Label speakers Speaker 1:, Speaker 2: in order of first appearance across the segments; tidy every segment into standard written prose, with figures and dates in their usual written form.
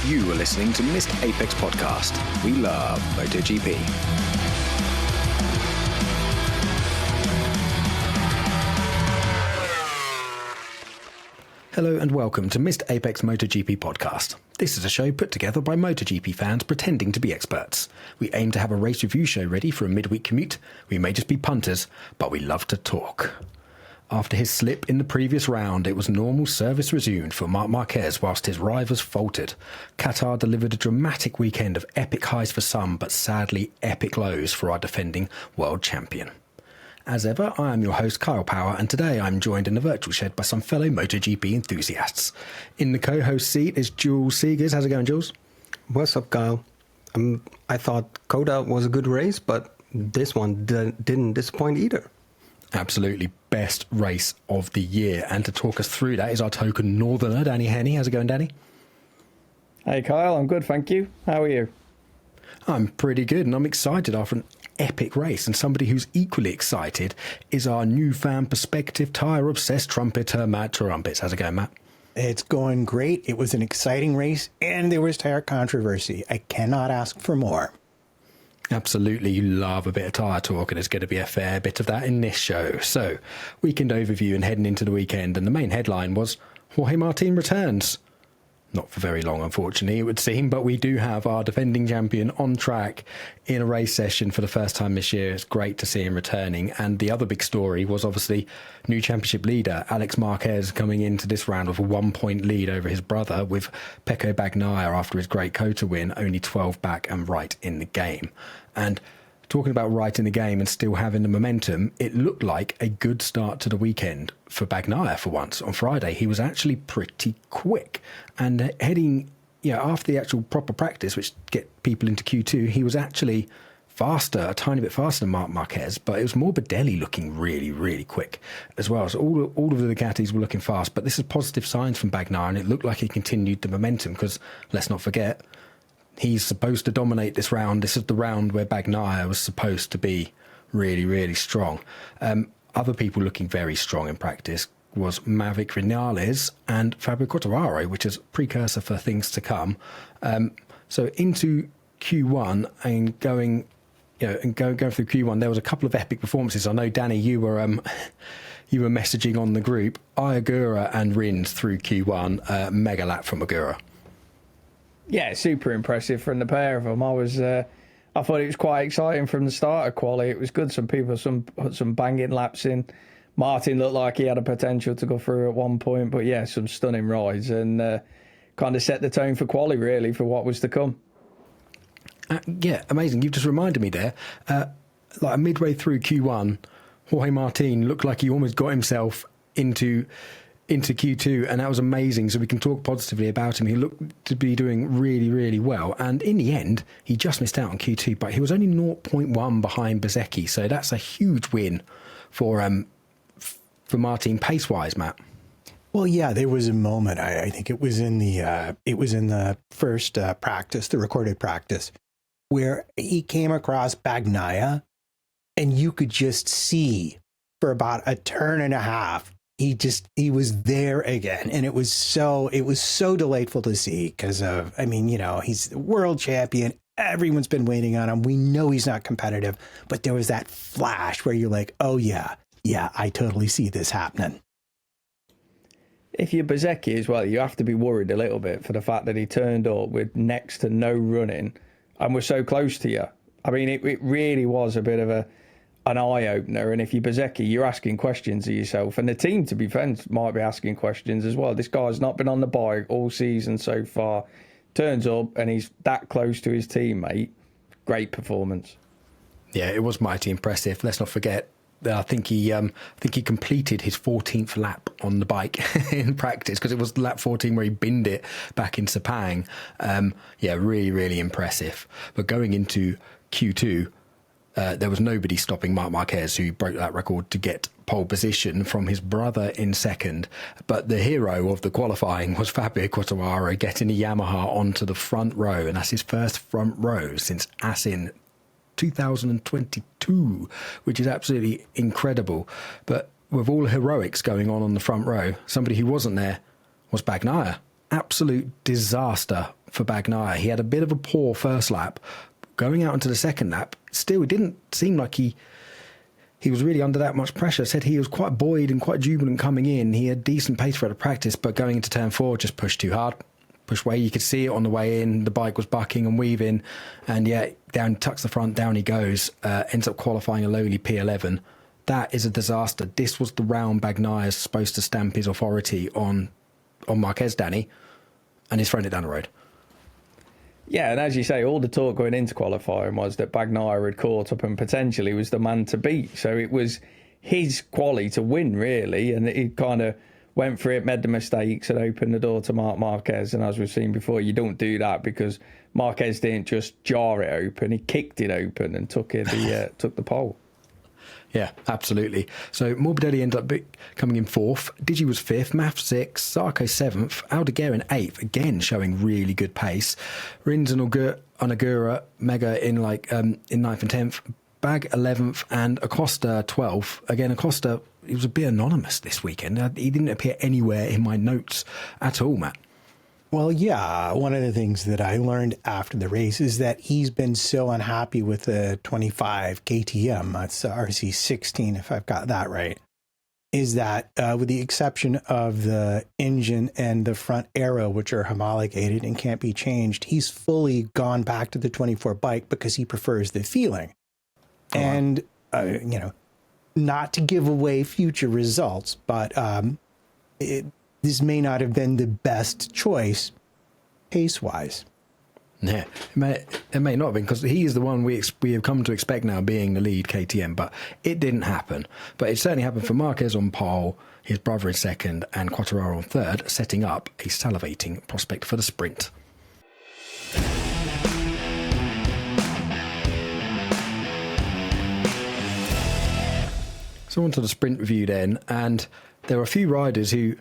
Speaker 1: You are listening to Missed Apex Podcast. We love MotoGP. Hello and welcome to Missed Apex MotoGP Podcast. This is a show put together by MotoGP fans pretending to be experts. We aim to have a race review show ready for a midweek commute. We may just be punters, but we love to talk. After his slip in the previous round, it was normal service resumed for Marc Marquez whilst his rivals faltered. Qatar delivered a dramatic weekend of epic highs for some, but sadly epic lows for our defending world champion. As ever, I am your host Kyle Power, and today I'm joined in the virtual shed by some fellow MotoGP enthusiasts. In the co-host seat is Jules Seegers. How's it going, Jules?
Speaker 2: What's up, Kyle? I thought Coda was a good race, but this one didn't disappoint either.
Speaker 1: Absolutely best race of the year. And to talk us through that is our token northerner, Danny Henney. How's it going, Danny?
Speaker 3: Hey, Kyle. I'm good, thank you. How are you?
Speaker 1: I'm pretty good, and I'm excited after an epic race. And somebody who's equally excited is our new fan perspective, tyre-obsessed trumpeter, Matt Trumpets. How's it going, Matt?
Speaker 4: It's going great. It was an exciting race, and there was tyre controversy. I cannot ask for more.
Speaker 1: Absolutely, you love a bit of tyre talk, and there's going to be a fair bit of that in this show. So, weekend overview and heading into the weekend, and the main headline was Jorge Martin returns. Not for very long, unfortunately, it would seem, but we do have our defending champion on track in a race session for the first time this year. It's great to see him returning. And the other big story was obviously new championship leader Alex Marquez coming into this round with a 1-point lead over his brother, with Pecco Bagnaia after his great Qatar win only 12 back and right in the game. And talking about right in the game and still having the momentum, it looked like a good start to the weekend for Bagnaia for once. On Friday, he was actually pretty quick. And heading, after the actual proper practice, which get people into Q2, he was actually faster, a tiny bit faster than Marc Marquez, but it was Morbidelli looking really, really quick as well. So all of the Ducatis were looking fast, but this is positive signs from Bagnaia, and it looked like he continued the momentum because, let's not forget, he's supposed to dominate this round. This is the round where Bagnaia was supposed to be really, really strong. Other people looking very strong in practice was Maverick Vinales and Fabio Quartararo, which is a precursor for things to come. So into Q1 and going through Q1, there was a couple of epic performances. I know, Danny, you were messaging on the group. Ayagura and Rins through Q1, mega lap from Agura.
Speaker 3: Yeah, super impressive from the pair of them. I thought it was quite exciting from the start of quali. It was good. Some people put some banging laps in. Martin looked like he had a potential to go through at one point, but yeah, some stunning rides and kind of set the tone for quali, really, for what was to come.
Speaker 1: Yeah, amazing. You've just reminded me there, like midway through Q1, Jorge Martin looked like he almost got himself into Q2, and that was amazing. So we can talk positively about him. He looked to be doing really, really well. And in the end, he just missed out on Q2, but he was only 0.1 behind Bezzecchi. So that's a huge win for Martin pace-wise, Matt.
Speaker 4: Well, yeah, there was a moment. I think it was in the first practice, the recorded practice, where he came across Bagnaia, and you could just see for about a turn and a half, he was there again. And it was so delightful to see because he's the world champion. Everyone's been waiting on him. We know he's not competitive, but there was that flash where you're like, oh yeah, I totally see this happening.
Speaker 3: If you're Bezzecchi as well, you have to be worried a little bit for the fact that he turned up with next to no running and was so close to you. I mean, it really was a bit of an eye-opener, and if you're Bezzecchi, you're asking questions of yourself, and the team, to be fair, might be asking questions as well. This guy's not been on the bike all season so far, turns up and he's that close to his teammate. Great performance.
Speaker 1: Yeah, it was mighty impressive. Let's not forget, I think he completed his 14th lap on the bike in practice, because it was lap 14 where he binned it back in Sepang. Really, really impressive. But going into Q2, there was nobody stopping Marc Marquez, who broke that record to get pole position from his brother in second. But the hero of the qualifying was Fabio Quartararo getting the Yamaha onto the front row, and that's his first front row since Assen 2022, which is absolutely incredible. But with all the heroics going on the front row, somebody who wasn't there was Bagnaia. Absolute disaster for Bagnaia. He had a bit of a poor first lap. Going out into the second lap, still, it didn't seem like he was really under that much pressure. Said he was quite buoyed and quite jubilant coming in. He had decent pace throughout the practice, but going into turn 4, just pushed too hard. Pushed way. You could see it on the way in. The bike was bucking and weaving, and down, tucks the front, down he goes. Ends up qualifying a lowly P11. That is a disaster. This was the round Bagnaia is supposed to stamp his authority on Marquez, Danny, and he's thrown it down the road.
Speaker 3: Yeah, and as you say, all the talk going into qualifying was that Bagnaia had caught up and potentially was the man to beat. So it was his quality to win, really, and he kind of went for it, made the mistakes, and opened the door to Marc Marquez. And as we've seen before, you don't do that because Marquez didn't just jar it open; he kicked it open and took the pole.
Speaker 1: Yeah, absolutely. So Morbidelli ended up coming in 4th. Digi was 5th, Maff 6th, Sarko 7th, Aldeguer 8th, again showing really good pace. Rins and Onagura, Mega in 9th and 10th, Bag 11th, and Acosta 12th. Again, Acosta, he was a bit anonymous this weekend. He didn't appear anywhere in my notes at all, Matt.
Speaker 4: Well, yeah, one of the things that I learned after the race is that he's been so unhappy with the 25 KTM, that's RC16 if I've got that right, is that with the exception of the engine and the front aero, which are homologated and can't be changed, he's fully gone back to the 24 bike because he prefers the feeling. Oh, and, not to give away future results, but this may not have been the best choice pace-wise.
Speaker 1: Yeah, it may not have been, because he is the one we have come to expect now being the lead KTM, but it didn't happen. But it certainly happened for Marquez on pole, his brother in second, and Quartararo on third, setting up a salivating prospect for the sprint. So on to the sprint review then, and there were a few riders who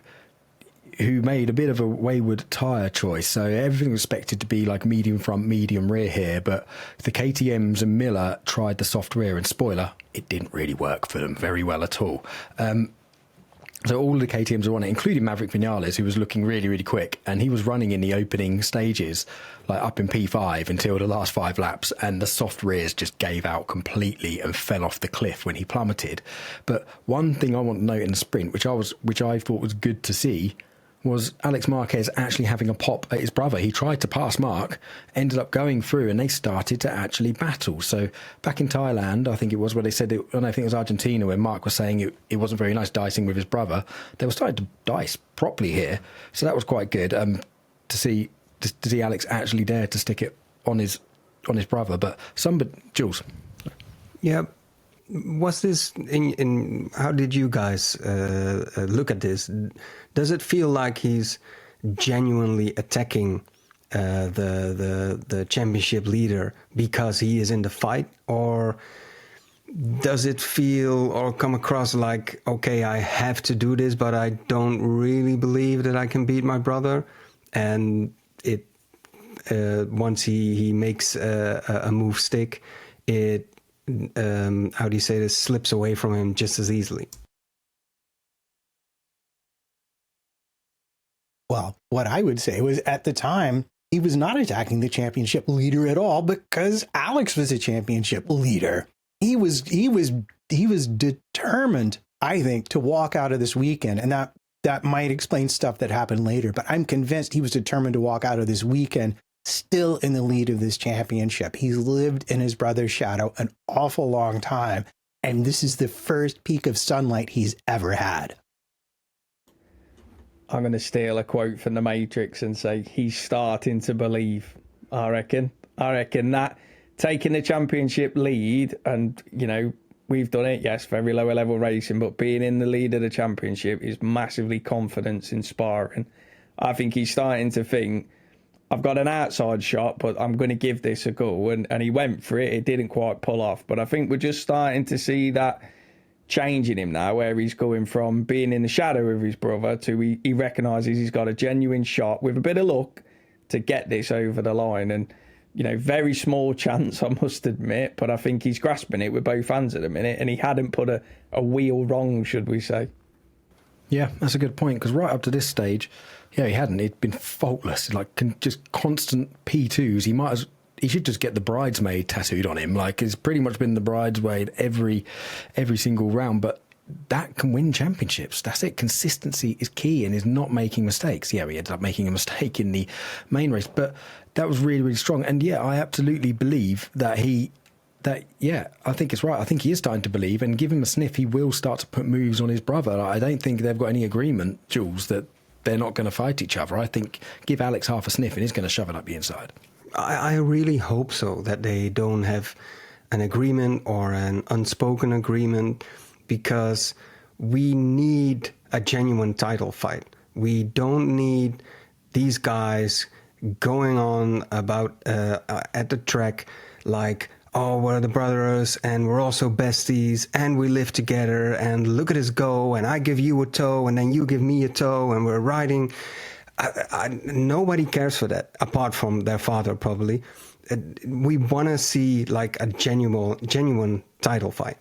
Speaker 1: made a bit of a wayward tyre choice. So everything was expected to be like medium front, medium rear here, but the KTMs and Miller tried the soft rear, and spoiler, it didn't really work for them very well at all. So all the KTMs were on it, including Maverick Vinales, who was looking really, really quick, and he was running in the opening stages, like up in P5 until the last 5 laps, and the soft rears just gave out completely and fell off the cliff when he plummeted. But one thing I want to note in the sprint, which I thought was good to see, was Alex Marquez actually having a pop at his brother. He tried to pass Mark, ended up going through, and they started to actually battle. So back in Thailand, I think it was where they said, I think it was Argentina, where Mark was saying it wasn't very nice dicing with his brother. They were starting to dice properly here. So that was quite good to see Alex actually dare to stick it on his brother. But Jules.
Speaker 2: Yeah. Was this in how did you guys look at this? Does it feel like he's genuinely attacking the championship leader because he is in the fight, or does it feel or come across like, okay, I have to do this, but I don't really believe that I can beat my brother, and it once he makes a move stick, it how do you say this, slips away from him just as easily?
Speaker 4: Well, what I would say was at the time, he was not attacking the championship leader at all because Alex was a championship leader. He was determined, I think, to walk out of this weekend. And that might explain stuff that happened later, but I'm convinced he was determined to walk out of this weekend still in the lead of this championship. He's lived in his brother's shadow an awful long time, and this is the first peak of sunlight he's ever had.
Speaker 3: I'm going to steal a quote from The Matrix and say he's starting to believe. I reckon that taking the championship lead, and we've done it, yes, very lower level racing, but being in the lead of the championship is massively confidence inspiring. I think he's starting to think, I've got an outside shot, but I'm going to give this a go. And he went for it. It didn't quite pull off. But I think we're just starting to see that change in him now, where he's going from being in the shadow of his brother to he recognises he's got a genuine shot with a bit of luck to get this over the line. And, very small chance, I must admit, but I think he's grasping it with both hands at the minute. And he hadn't put a wheel wrong, should we say.
Speaker 1: Yeah, that's a good point, because right up to this stage, yeah, he hadn't. He'd been faultless, like just constant P2s. He should just get the bridesmaid tattooed on him. Like, it's pretty much been the bridesmaid every single round. But that can win championships. That's it. Consistency is key, and is not making mistakes. Yeah, he ended up making a mistake in the main race, but that was really, really strong. And yeah, I absolutely believe that I think it's right. I think he is starting to believe, and give him a sniff, he will start to put moves on his brother. I don't think they've got any agreement, Jules, that they're not going to fight each other. I think give Alex half a sniff and he's going to shove it up the inside.
Speaker 2: I really hope so, that they don't have an agreement or an unspoken agreement, because we need a genuine title fight. We don't need these guys going on about at the track like, oh, we're the brothers and we're also besties and we live together and look at us go and I give you a toe and then you give me a toe and we're riding. Nobody cares for that apart from their father, probably. We want to see like a genuine title fight.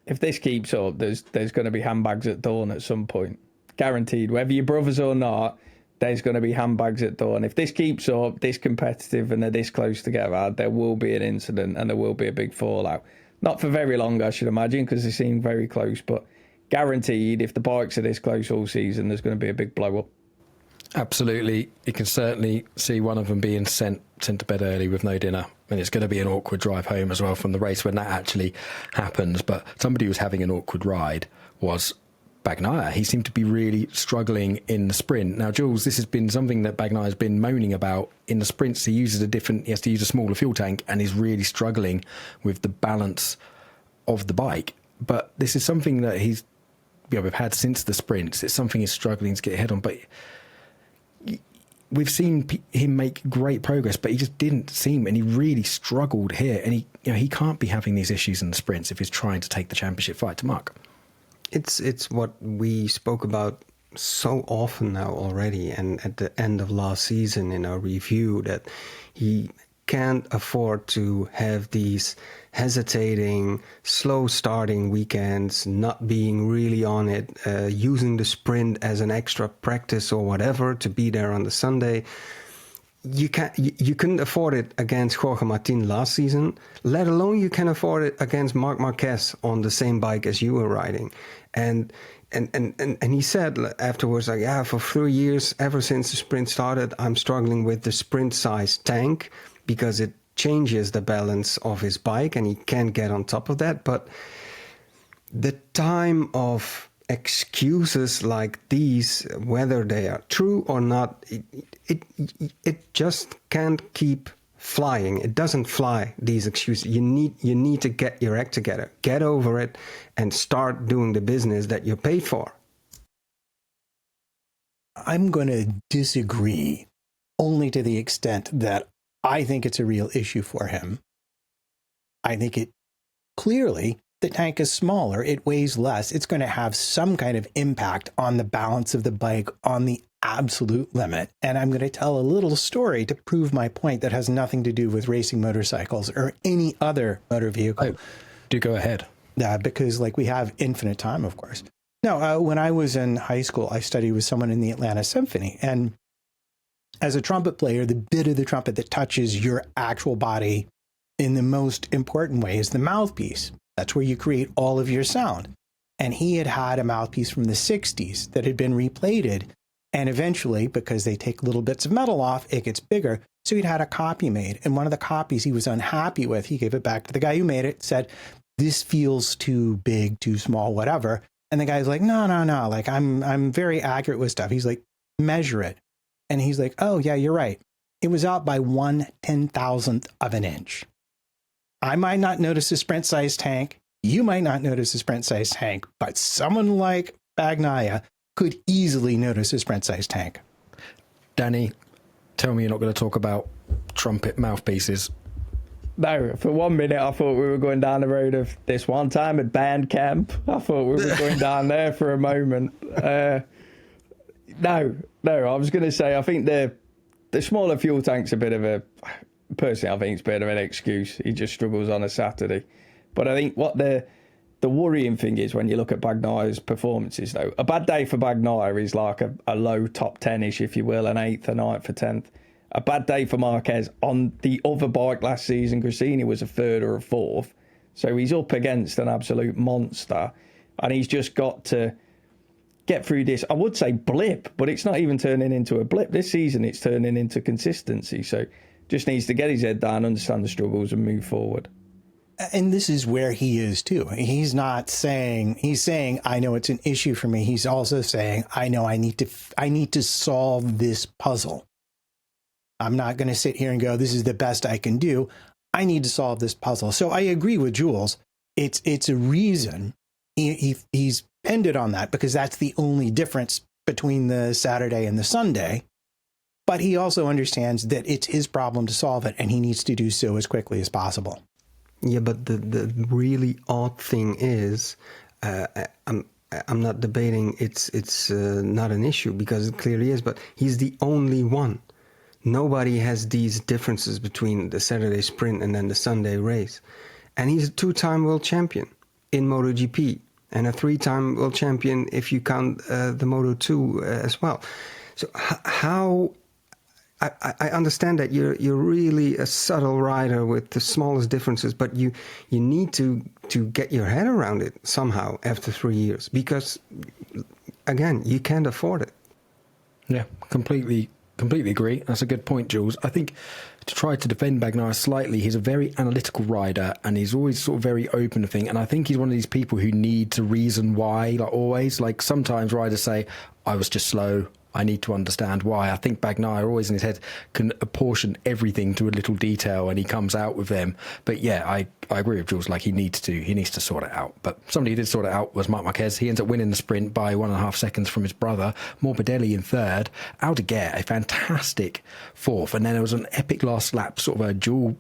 Speaker 3: If this keeps up, there's going to be handbags at dawn at some point. Guaranteed. Whether you're brothers or not, there's going to be handbags at dawn. If this keeps up, this competitive, and they're this close together, there will be an incident and there will be a big fallout. Not for very long, I should imagine, because they seem very close, but guaranteed, if the bikes are this close all season, there's going to be a big blow up.
Speaker 1: Absolutely. You can certainly see one of them being sent to bed early with no dinner. And it's going to be an awkward drive home as well from the race when that actually happens. But somebody who was having an awkward ride was Bagnaia. He seemed to be really struggling in the sprint. Now, Jules, this has been something that Bagnaia has been moaning about. In the sprints, he has to use a smaller fuel tank and is really struggling with the balance of the bike. But this is something that we've had since the sprints. It's something he's struggling to get ahead on. But we've seen him make great progress, but he just didn't seem, and he really struggled here. And he can't be having these issues in the sprints if he's trying to take the championship fight to Mark.
Speaker 2: It's what we spoke about so often now already, and at the end of last season in our review, that he can't afford to have these hesitating, slow starting weekends, not being really on it, using the sprint as an extra practice or whatever to be there on the Sunday. You couldn't afford it against Jorge Martin last season, let alone you can afford it against Marc Marquez on the same bike as you were riding. And he said afterwards, like, yeah, for 3 years, ever since the sprint started, I'm struggling with the sprint size tank because it changes the balance of his bike and he can't get on top of that. But the time of excuses like these, whether they are true or not, it just can't keep flying. It doesn't fly, these excuses. You need to get your act together, get over it, and start doing the business that you're paid for.
Speaker 4: I'm going to disagree only to the extent that I think it's a real issue for him. I think clearly the tank is smaller, it weighs less, it's going to have some kind of impact on the balance of the bike on the absolute limit. And I'm going to tell a little story to prove my point that has nothing to do with racing motorcycles or any other motor vehicle.
Speaker 1: Oh, do go ahead.
Speaker 4: Because we have infinite time, of course. No, when I was in high school, I studied with someone in the Atlanta Symphony. And as a trumpet player, the bit of the trumpet that touches your actual body in the most important way is the mouthpiece. That's where you create all of your sound. And he had a mouthpiece from the 60s that had been replated. And eventually, because they take little bits of metal off, it gets bigger. So he'd had a copy made. And one of the copies he was unhappy with, he gave it back to the guy who made it, said, this feels too big, too small, whatever. And the guy's like, no. Like, I'm very accurate with stuff. He's like, measure it. And he's like, oh, yeah, you're right. It was out by 1/10,000th of an inch. I might not notice a sprint size tank. You might not notice a sprint size tank, but someone like Bagnaia could easily notice a sprint size tank.
Speaker 1: Danny, tell me you're not going to talk about trumpet mouthpieces.
Speaker 3: No, for 1 minute I thought we were going down the road of this one time at band camp. I thought we were going down there for a moment. No, I was going to say, I think the smaller fuel tank's a bit of a... Personally, I think it's a bit of an excuse. He just struggles on a Saturday. But I think what the The worrying thing is when you look at Bagnaia's performances, though. A bad day for Bagnaia is like a low top 10-ish, if you will, an 8th, a 9th, a 10th. A bad day for Marquez on the other bike last season, Grassini was a 3rd or a 4th. So he's up against an absolute monster. And he's just got to get through this, I would say blip, but it's not even turning into a blip. This season it's turning into consistency. So just needs to get his head down, understand the struggles and move forward.
Speaker 4: And this is where he is too. He's not saying, he's saying, I know it's an issue for me. He's also saying, I know I need to solve this puzzle. I'm not going to sit here and go, this is the best I can do. I need to solve this puzzle. So I agree with Jules. It's a reason he's ended on that, because that's the only difference between the Saturday and the Sunday. But he also understands that it's his problem to solve it, and he needs to do so as quickly as possible.
Speaker 2: Yeah, but the really odd thing is, I'm not debating it's not an issue, because it clearly is, but he's the only one. Nobody has these differences between the Saturday sprint and then the Sunday race. And he's a 2-time world champion in MotoGP and a 3-time world champion if you count the Moto 2 as well. So how... I understand that you're really a subtle rider with the smallest differences, but you need to get your head around it somehow after 3 years, because, again, you can't afford it.
Speaker 1: Yeah, completely agree. That's a good point, Jules. I think to try to defend Bagnaia slightly, he's a very analytical rider and he's always sort of very open to things. And I think he's one of these people who need to reason why, like always. Like sometimes riders say, I was just slow, I need to understand why. I think Bagnaia always in his head can apportion everything to a little detail and he comes out with them. But yeah, I agree with Jules, like he needs to sort it out. But somebody who did sort it out was Marc Marquez. He ends up winning the sprint by 1.5 seconds from his brother. Morbidelli in 3rd. Aldeguer, a fantastic 4th. And then there was an epic last lap, sort of a duel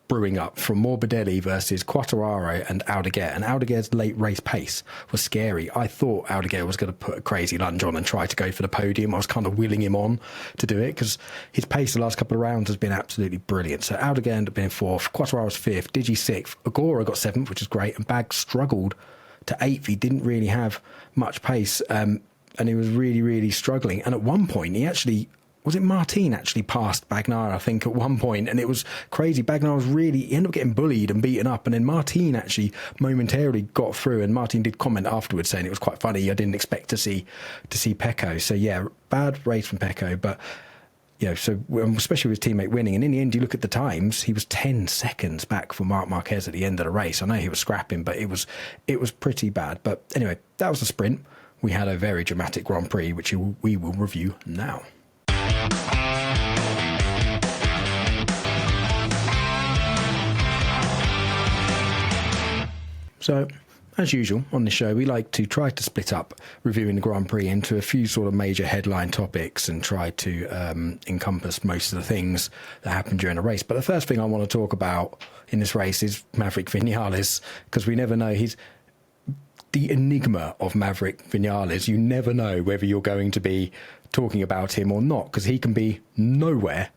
Speaker 1: brewing up from Morbidelli versus Quartararo and Aldeguer. And Aldeguer's late race pace was scary. I thought Aldeguer was going to put a crazy lunge on and try to go for the podium. I was kind of willing him on to do it because his pace the last couple of rounds has been absolutely brilliant. So Aldeguer ended up being 4th, Quartararo's 5th, Digi 6th, Agora got 7th, which is great, and Bag struggled to 8th. He didn't really have much pace, and he was really, really struggling. And at one point, was it Martin actually passed Bagnaia, I think, at one point, and it was crazy. Bagnaia he ended up getting bullied and beaten up, and then Martin actually momentarily got through, and Martin did comment afterwards saying it was quite funny. I didn't expect to see Pecco. So yeah, bad race from Pecco, but so especially with his teammate winning, and in the end, you look at the times, he was 10 seconds back for Marc Marquez at the end of the race. I know he was scrapping, but it was pretty bad. But anyway, that was the sprint. We had a very dramatic Grand Prix, which we will review now. So, as usual on the show, we like to try to split up reviewing the Grand Prix into a few sort of major headline topics and try to encompass most of the things that happened during the race. But the first thing I want to talk about in this race is Maverick Vinales, because we never know. He's the enigma of Maverick Vinales. You never know whether you're going to be talking about him or not, because he can be nowhere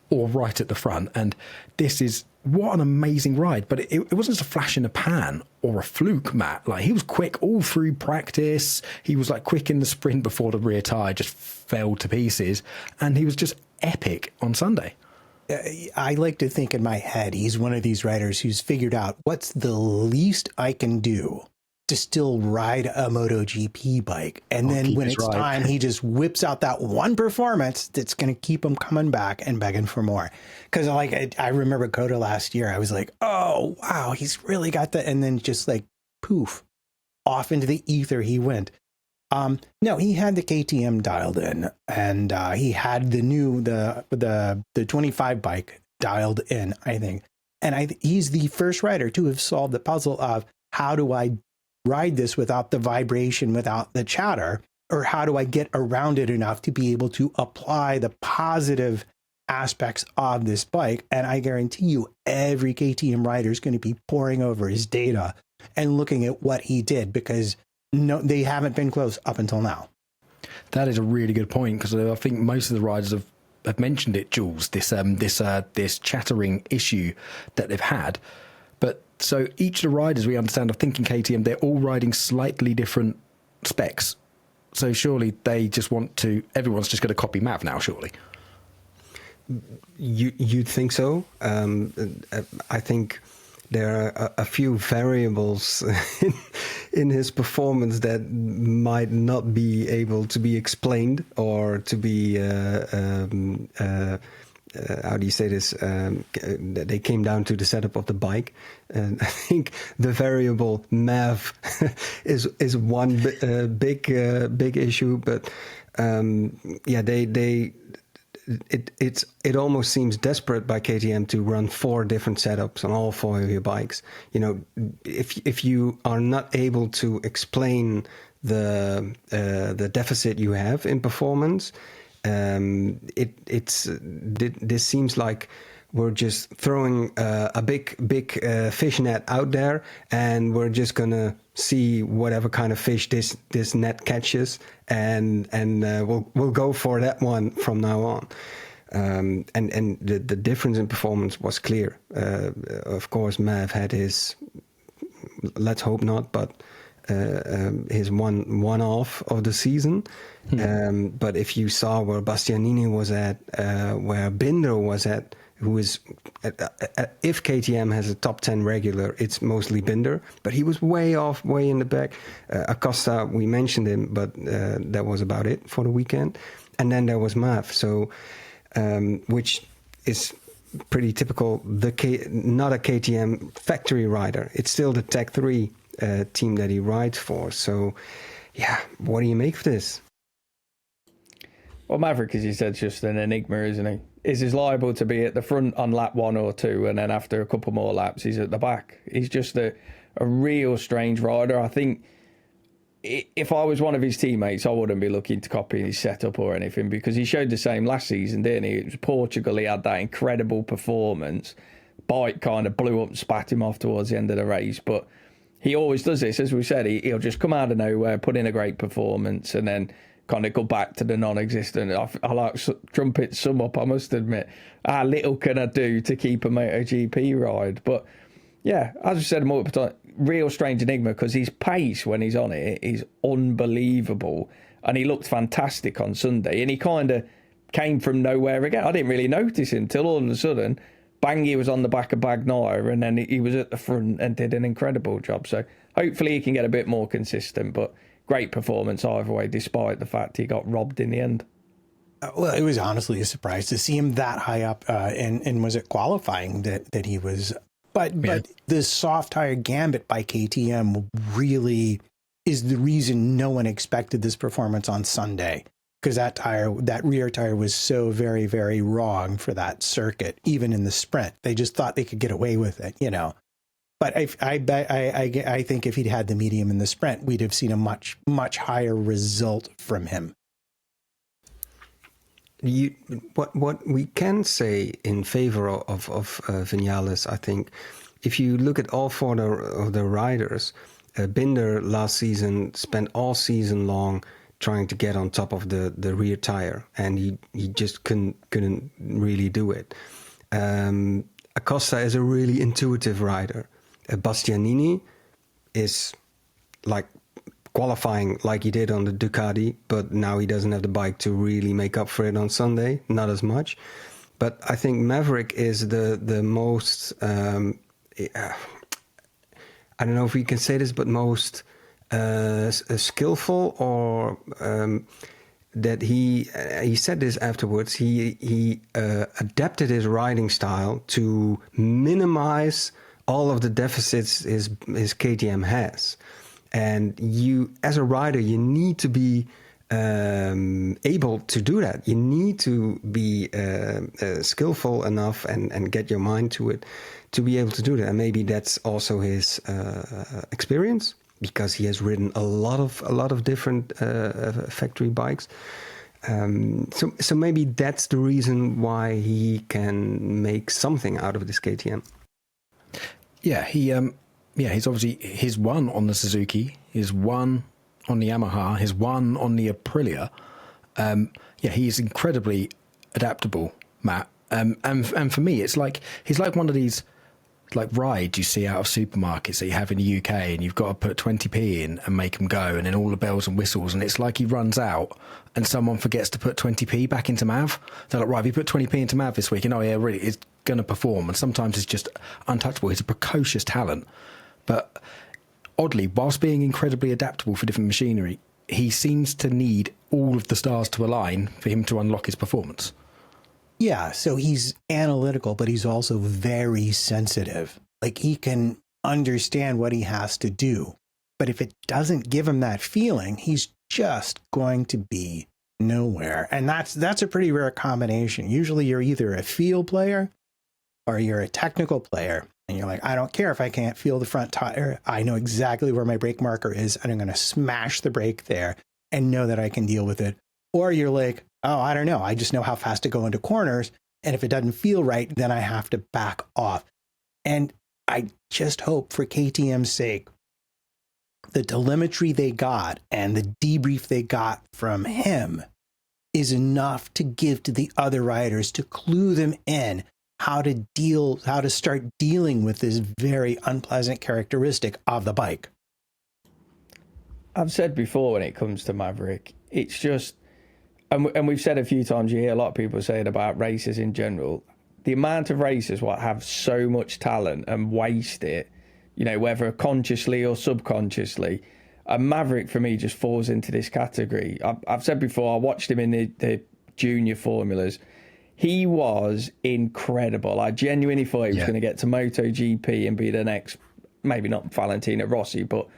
Speaker 1: or right at the front. And this is what an amazing ride. But it wasn't just a flash in the pan or a fluke, Matt. Like, he was quick all through practice. He was like quick in the sprint before the rear tyre just fell to pieces. And he was just epic on Sunday.
Speaker 4: I like to think in my head, he's one of these riders who's figured out what's the least I can do to still ride a MotoGP bike. And then when it's time, he just whips out that one performance that's going to keep him coming back and begging for more. Because I remember Coda last year, I was like, oh, wow, he's really got that. And then just like poof, off into the ether he went. No, he had the KTM dialed in, and he had the 25 bike dialed in, I think. And he's the first rider to have solved the puzzle of how do I ride this without the vibration, without the chatter, or how do I get around it enough to be able to apply the positive aspects of this bike. And I guarantee you every KTM rider is going to be poring over his data and looking at what he did, because no, they haven't been close up until now.
Speaker 1: That is a really good point, because I think most of the riders have mentioned it, Jules, this chattering issue that they've had. But So each of the riders, we understand, of thinking KTM, they're all riding slightly different specs. So surely they just want to, everyone's just going to copy Mav now, surely.
Speaker 2: You'd think so. I think there are a few variables in his performance that might not be able to be explained or to be how do you say this? They came down to the setup of the bike, and I think the variable Mav is one big issue. But it almost seems desperate by KTM to run 4 different setups on all 4 of your bikes. You know, if you are not able to explain the deficit you have in performance, this seems like we're just throwing a big fish net out there, and we're just gonna see whatever kind of fish this net catches, and we'll go for that one from now on. And the difference in performance was clear. Of course, Mav had his, let's hope not, but his one-off of the season. But if you saw where Bastianini was at, where Binder was at, who is, if KTM has a top 10 regular, it's mostly Binder, but he was way off, way in the back. Acosta, we mentioned him, but that was about it for the weekend. And then there was Mav, so which is pretty typical. Not a KTM factory rider. It's still the Tech 3 team that he rides for. So, yeah, what do you make of this?
Speaker 3: Well, Maverick, as you said, is just an enigma, isn't he? Is liable to be at the front on lap 1 or 2, and then after a couple more laps, he's at the back. He's just a real strange rider. I think if I was one of his teammates, I wouldn't be looking to copy his setup or anything, because he showed the same last season, didn't he? It was Portugal. He had that incredible performance. Bike kind of blew up and spat him off towards the end of the race, but he always does this. As we said, he'll just come out of nowhere, put in a great performance, and then kind of go back to the non-existent. I like Trumpets sum up, I must admit. How little can I do to keep a MotoGP ride? But yeah, as I said multiple times, real strange enigma, because his pace when he's on it is unbelievable. And he looked fantastic on Sunday. And he kind of came from nowhere again. I didn't really notice him till all of a sudden, bang, he was on the back of Bagnaia, and then he was at the front and did an incredible job. So hopefully he can get a bit more consistent. But great performance either way, despite the fact he got robbed in the end.
Speaker 4: Well, it was honestly a surprise to see him that high up, and was it qualifying that he was? But the soft tire gambit by KTM really is the reason no one expected this performance on Sunday, because that rear tire was so very, very wrong for that circuit, even in the sprint. They just thought they could get away with it, you know. But I think if he'd had the medium in the sprint, we'd have seen a much, much higher result from him.
Speaker 2: What we can say in favor of Vinales, I think, if you look at all 4 of the riders, Binder last season spent all season long trying to get on top of the rear tire, and he just couldn't really do it. Acosta is a really intuitive rider. Bastianini is like qualifying like he did on the Ducati, but now he doesn't have the bike to really make up for it on Sunday, not as much. But I think Maverick is the most, I don't know if we can say this, but most skillful, or that he said this afterwards, he adapted his riding style to minimize all of the deficits his KTM has. And you, as a rider, you need to be able to do that. You need to be skillful enough and get your mind to it to be able to do that. And maybe that's also his experience, because he has ridden a lot of different factory bikes. So maybe that's the reason why he can make something out of this KTM.
Speaker 1: Yeah, he's obviously his one on the Suzuki, his one on the Yamaha, his one on the Aprilia. He's incredibly adaptable, Matt. And for me, it's like he's like one of these like rides you see out of supermarkets that you have in the UK, and you've got to put 20p in and make them go, and then all the bells and whistles, and it's like he runs out and someone forgets to put 20p back into Mav. They're like, right, have you put 20p into Mav this week? And oh yeah, really, it's going to perform. And sometimes it's just untouchable. He's a precocious talent, but oddly, whilst being incredibly adaptable for different machinery, he seems to need all of the stars to align for him to unlock his performance.
Speaker 4: Yeah, so he's analytical, but he's also very sensitive. Like, he can understand what he has to do. But if it doesn't give him that feeling, he's just going to be nowhere. And that's a pretty rare combination. Usually you're either a field player or you're a technical player. And you're like, I don't care if I can't feel the front tire. I know exactly where my brake marker is, and I'm going to smash the brake there and know that I can deal with it. Or you're like, oh, I don't know. I just know how fast to go into corners. And if it doesn't feel right, then I have to back off. And I just hope, for KTM's sake, the telemetry they got and the debrief they got from him is enough to give to the other riders to clue them in how to start dealing with this very unpleasant characteristic of the bike.
Speaker 3: I've said before, when it comes to Maverick, it's just, and we've said a few times, you hear a lot of people saying about racers in general, the amount of racers what have so much talent and waste it, you know, whether consciously or subconsciously. And Maverick, for me, just falls into this category. I've said before, I watched him in the junior formulas. He was incredible. I genuinely thought he was going to get to MotoGP and be the next, maybe not Valentino Rossi, but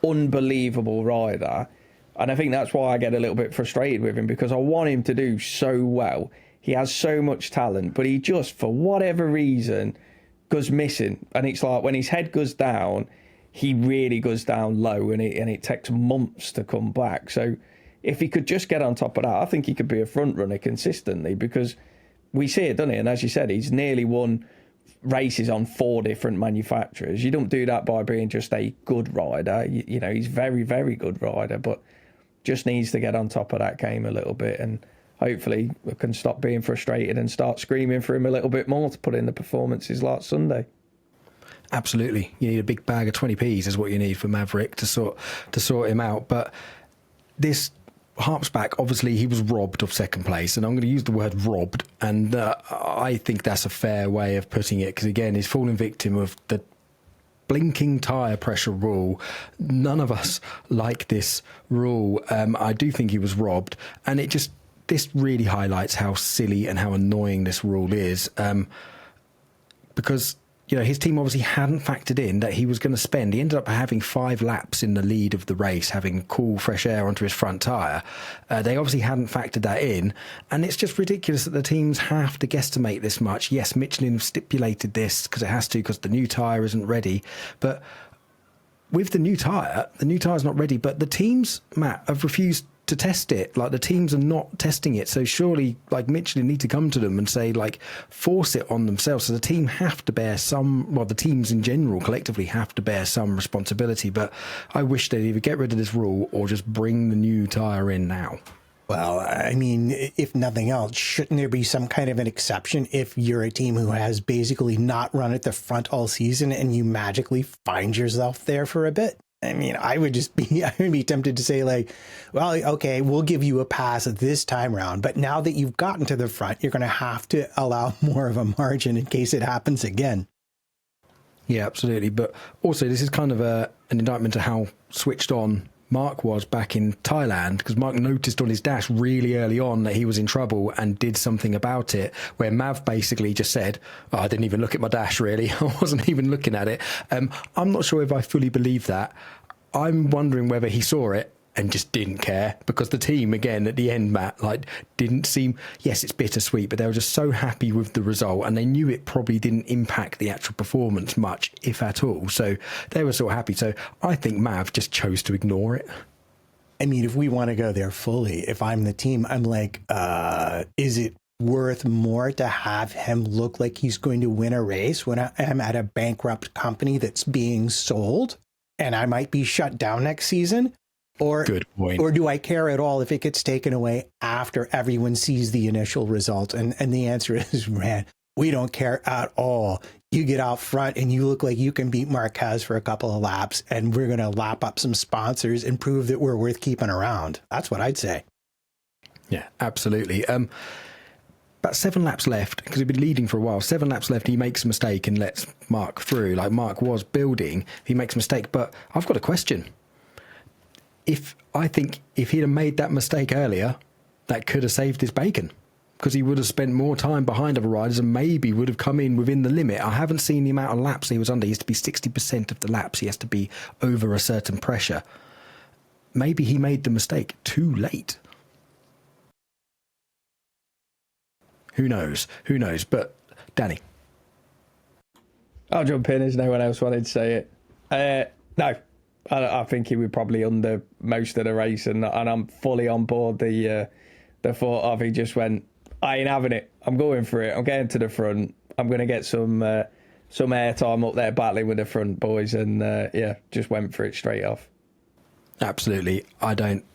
Speaker 3: unbelievable rider. And I think that's why I get a little bit frustrated with him, because I want him to do so well. He has so much talent, but he just, for whatever reason, goes missing. And it's like when his head goes down, he really goes down low, and it takes months to come back. So if he could just get on top of that, I think he could be a front runner consistently, because we see it, doesn't he? And as you said, he's nearly won races on 4 different manufacturers. You don't do that by being just a good rider. You know, he's very, very good rider, but just needs to get on top of that game a little bit, and hopefully we can stop being frustrated and start screaming for him a little bit more to put in the performances like Sunday.
Speaker 1: Absolutely. You need a big bag of 20p's is what you need for Maverick to sort him out. But this harps back, obviously he was robbed of second place, and I'm going to use the word robbed, and I think that's a fair way of putting it, because again, he's fallen victim of the blinking tyre pressure rule. None of us like this rule. I do think he was robbed, and this really highlights how silly and how annoying this rule is, because you know, his team obviously hadn't factored in that he was going to spend. He ended up having 5 laps in the lead of the race, having cool, fresh air onto his front tyre. They obviously hadn't factored that in. And it's just ridiculous that the teams have to guesstimate this much. Yes, Michelin stipulated this because it has to, because the new tyre isn't ready. But with the new tyre's not ready. But the teams, Matt, have refused to test it. Like, the teams are not testing it, so surely like Michelin need to come to them and say, like, force it on themselves. So the team have to bear the teams in general collectively have to bear some responsibility. But I wish they'd either get rid of this rule or just bring the new tyre in now.
Speaker 4: Well, I mean, if nothing else, shouldn't there be some kind of an exception if you're a team who has basically not run at the front all season and you magically find yourself there for a bit? I mean, I would be tempted to say, like, well, okay, we'll give you a pass at this time round, but now that you've gotten to the front, you're going to have to allow more of a margin in case it happens again.
Speaker 1: Yeah, absolutely. But also, this is kind of an indictment to how switched on Mark was back in Thailand, because Mark noticed on his dash really early on that he was in trouble and did something about it, where Mav basically just said, oh, I didn't even look at my dash, really. I wasn't even looking at it. I'm not sure if I fully believe that. I'm wondering whether he saw it and just didn't care, because the team, again, at the end, Matt, like, didn't seem, yes, it's bittersweet, but they were just so happy with the result, and they knew it probably didn't impact the actual performance much, if at all. So they were so happy. So I think Mav just chose to ignore it.
Speaker 4: I mean, if we want to go there fully, if I'm the team, I'm like, is it worth more to have him look like he's going to win a race when I'm at a bankrupt company that's being sold and I might be shut down next season? Or,
Speaker 1: good point.
Speaker 4: Or do I care at all if it gets taken away after everyone sees the initial result? And the answer is, man, we don't care at all. you get out front and you look like you can beat Marquez for a couple of laps, and we're going to lap up some sponsors and prove that we're worth keeping around. That's what I'd say.
Speaker 1: Yeah, absolutely. About 7 laps left, because he'd been leading for a while. 7 laps left, he makes a mistake and lets Mark through. Like, Mark was building, he makes a mistake. But I've got a question. I think if he'd have made that mistake earlier, that could have saved his bacon, because he would have spent more time behind other riders and maybe would have come in within the limit. I haven't seen the amount of laps he was under. He has to be 60% of the laps. He has to be over a certain pressure. Maybe he made the mistake too late. Who knows? But Danny.
Speaker 3: I'll jump in as no one else wanted to say it. No, I think he was probably under most of the race, and I'm fully on board the thought of he just went, I ain't having it. I'm going for it. I'm getting to the front. I'm going to get some airtime up there battling with the front boys, and just went for it straight off.
Speaker 1: Absolutely. I don't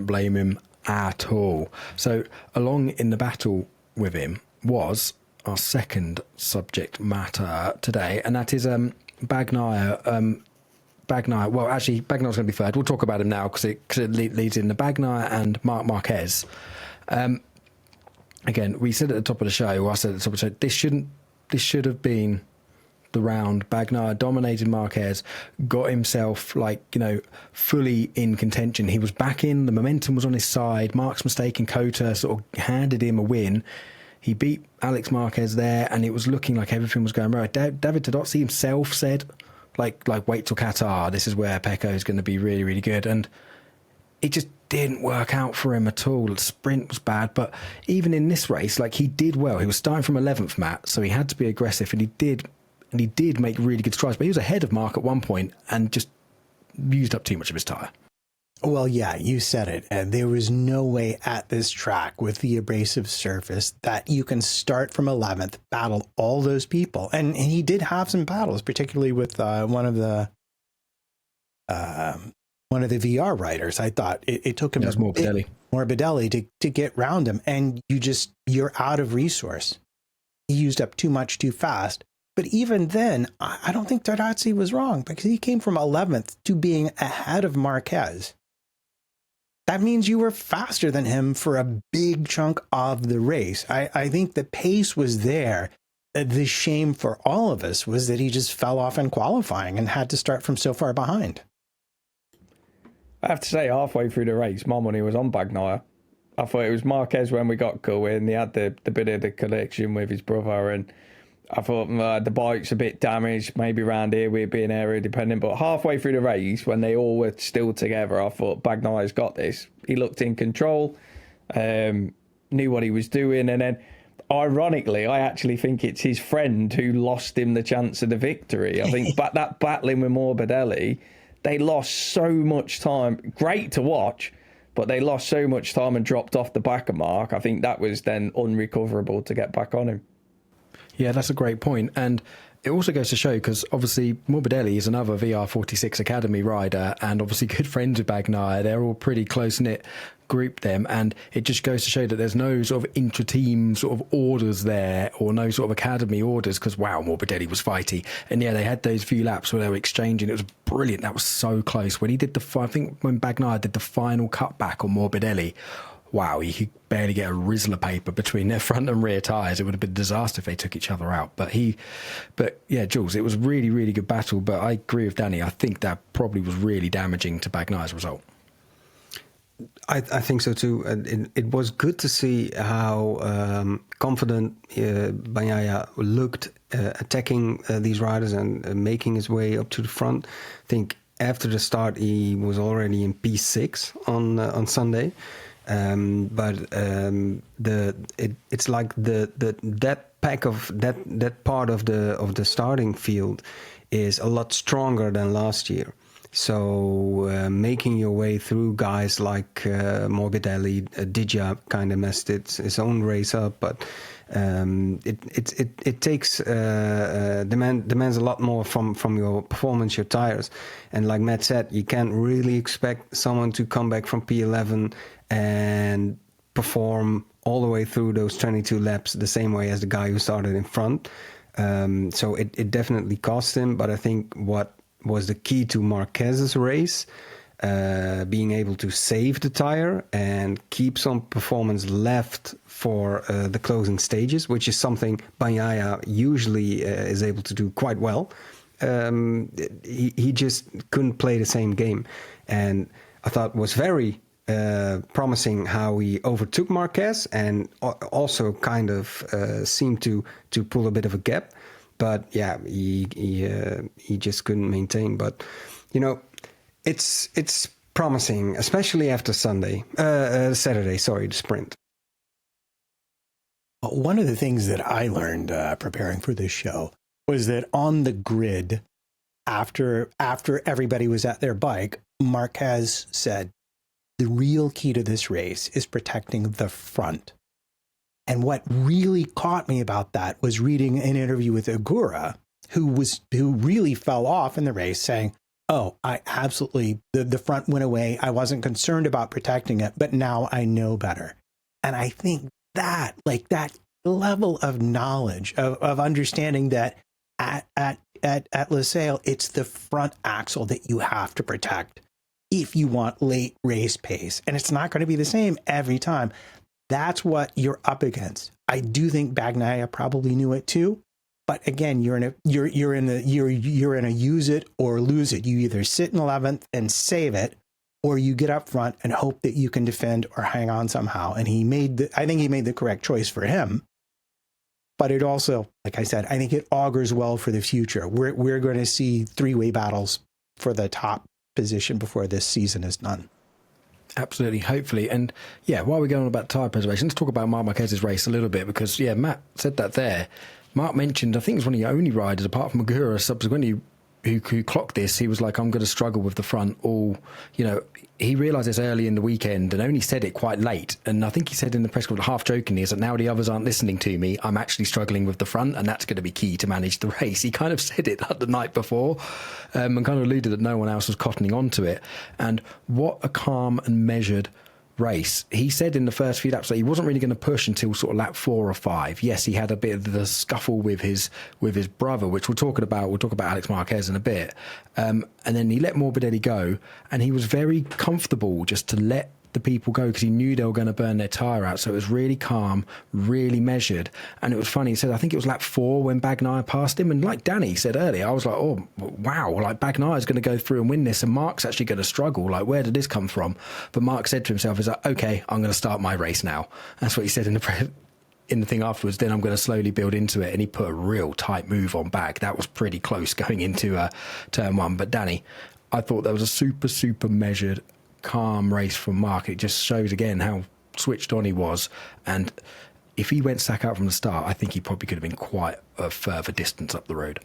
Speaker 1: blame him at all. So along in the battle with him was our second subject matter today, and that is Bagnaia. Well, actually, Bagnaia's going to be third. We'll talk about him now because it leads in the Bagnaia and Marc Marquez. Again, we said at the top of the show, or I said at the top of the show, this should have been the round. Bagnaia dominated Marquez, got himself fully in contention. He was back in, the momentum was on his side. Mark's mistake in Qatar sort of handed him a win. He beat Alex Marquez there, and it was looking like everything was going right. David Todozzi himself said, like wait till Qatar, this is where Pecco is going to be really, really good. And it just didn't work out for him at all. The sprint was bad, but even in this race, he did well. He was starting from 11th, Matt, so he had to be aggressive, and he did make really good strides. But he was ahead of Mark at one point and just used up too much of his tyre.
Speaker 4: Well, yeah, you said it. And there was no way at this track with the abrasive surface that you can start from 11th, battle all those people. And he did have some battles, particularly with one of the VR riders. I thought it took him Morbidelli to get round him. And you're out of resource. He used up too much too fast. But even then, I don't think Todozzi was wrong, because he came from 11th to being ahead of Marquez. That means you were faster than him for a big chunk of the race. I think the pace was there. The shame for all of us was that he just fell off in qualifying and had to start from so far behind.
Speaker 3: I have to say, halfway through the race, my money was on Bagnaia. I thought it was Marquez when we got going. He had the bit of the connection with his brother, and I thought the bike's a bit damaged, maybe around here we're being area dependent. But halfway through the race, when they all were still together, I thought Bagnaia's got this. He looked in control, knew what he was doing. And then, ironically, I actually think it's his friend who lost him the chance of the victory. I think that battling with Morbidelli, they lost so much time. Great to watch, but they lost so much time and dropped off the back of Mark. I think that was then unrecoverable to get back on him.
Speaker 1: Yeah, that's a great point. And it also goes to show, because obviously Morbidelli is another VR46 Academy rider and obviously good friends with Bagnaia. They're all pretty close-knit group, them. And it just goes to show that there's no sort of intra-team sort of orders there, or no sort of academy orders, because, wow, Morbidelli was fighty. And yeah, they had those few laps where they were exchanging. It was brilliant. That was so close. When he did I think when Bagnaia did the final cutback on Morbidelli, wow, you could barely get a Rizzler paper between their front and rear tyres. It would have been a disaster if they took each other out. But yeah, Jules, it was really, really good battle. But I agree with Danny. I think that probably was really damaging to Bagnaia's result.
Speaker 2: I think so too. It was good to see how confident Bagnaia looked attacking these riders and making his way up to the front. I think after the start he was already in P6 on Sunday. It's like that pack of that part of the starting field is a lot stronger than last year. So making your way through guys like Morbidelli, Didja kind of messed his own race up, but it takes demands a lot more from your performance, your tires, and like Matt said, you can't really expect someone to come back from P11 and perform all the way through those 22 laps the same way as the guy who started in front. So it definitely cost him. But I think what was the key to Marquez's race, being able to save the tire and keep some performance left for the closing stages, which is something Bagnaia usually is able to do quite well. He just couldn't play the same game. And I thought was very promising how he overtook Marquez and also kind of seemed to pull a bit of a gap. But yeah, he just couldn't maintain. But, you know, it's promising, especially after Saturday, the sprint.
Speaker 4: One of the things that I learned preparing for this show was that on the grid, after everybody was at their bike, Marquez said, the real key to this race is protecting the front. And what really caught me about that was reading an interview with Agura, who really fell off in the race, saying, oh, I absolutely, the front went away. I wasn't concerned about protecting it, but now I know better. And I think that, like that level of knowledge, of understanding that at Losail, it's the front axle that you have to protect if you want late race pace. And it's not going to be the same every time. That's what you're up against. I do think Bagnaia probably knew it too. But again, you're in a use it or lose it. You either sit in 11th and save it, or you get up front and hope that you can defend or hang on somehow. And I think he made the correct choice for him. But it also, like I said, I think it augurs well for the future. We're going to see three-way battles for the top position before this season is done.
Speaker 1: Absolutely, hopefully. And yeah, while we're going on about tyre preservation, let's talk about Marc Marquez's race a little bit, because yeah, Matt said that there. Mark mentioned, I think it was one of the only riders, apart from Agura, subsequently, who clocked this. He was like, I'm going to struggle with the front all, you know, he realised this early in the weekend and only said it quite late. And I think he said in the press conference, half jokingly, is that now the others aren't listening to me, I'm actually struggling with the front, and that's going to be key to manage the race. He kind of said it the night before, and kind of alluded that no one else was cottoning onto it. And what a calm and measured race. He said in the first few laps that he wasn't really going to push until sort of lap 4 or 5. Yes, he had a bit of the scuffle with his brother, which we'll talk about Alex Marquez in a bit, and then he let Morbidelli go, and he was very comfortable just to let the people go because he knew they were going to burn their tyre out. So it was really calm, really measured. And it was funny, he said, I think it was lap 4 when Bagnaia passed him, and like Danny said earlier, I was like, oh wow, like Bagnaia's going to go through and win this, and Mark's actually going to struggle, like where did this come from? But Mark said to himself, he's like, okay, I'm going to start my race now. That's what he said in the thing afterwards. Then I'm going to slowly build into it, and he put a real tight move on Bag. That was pretty close going into turn 1. But Danny, I thought that was a super measured, calm race from Mark. It just shows again how switched on he was, and if he went sack out from the start, I think he probably could have been quite a further distance up the road.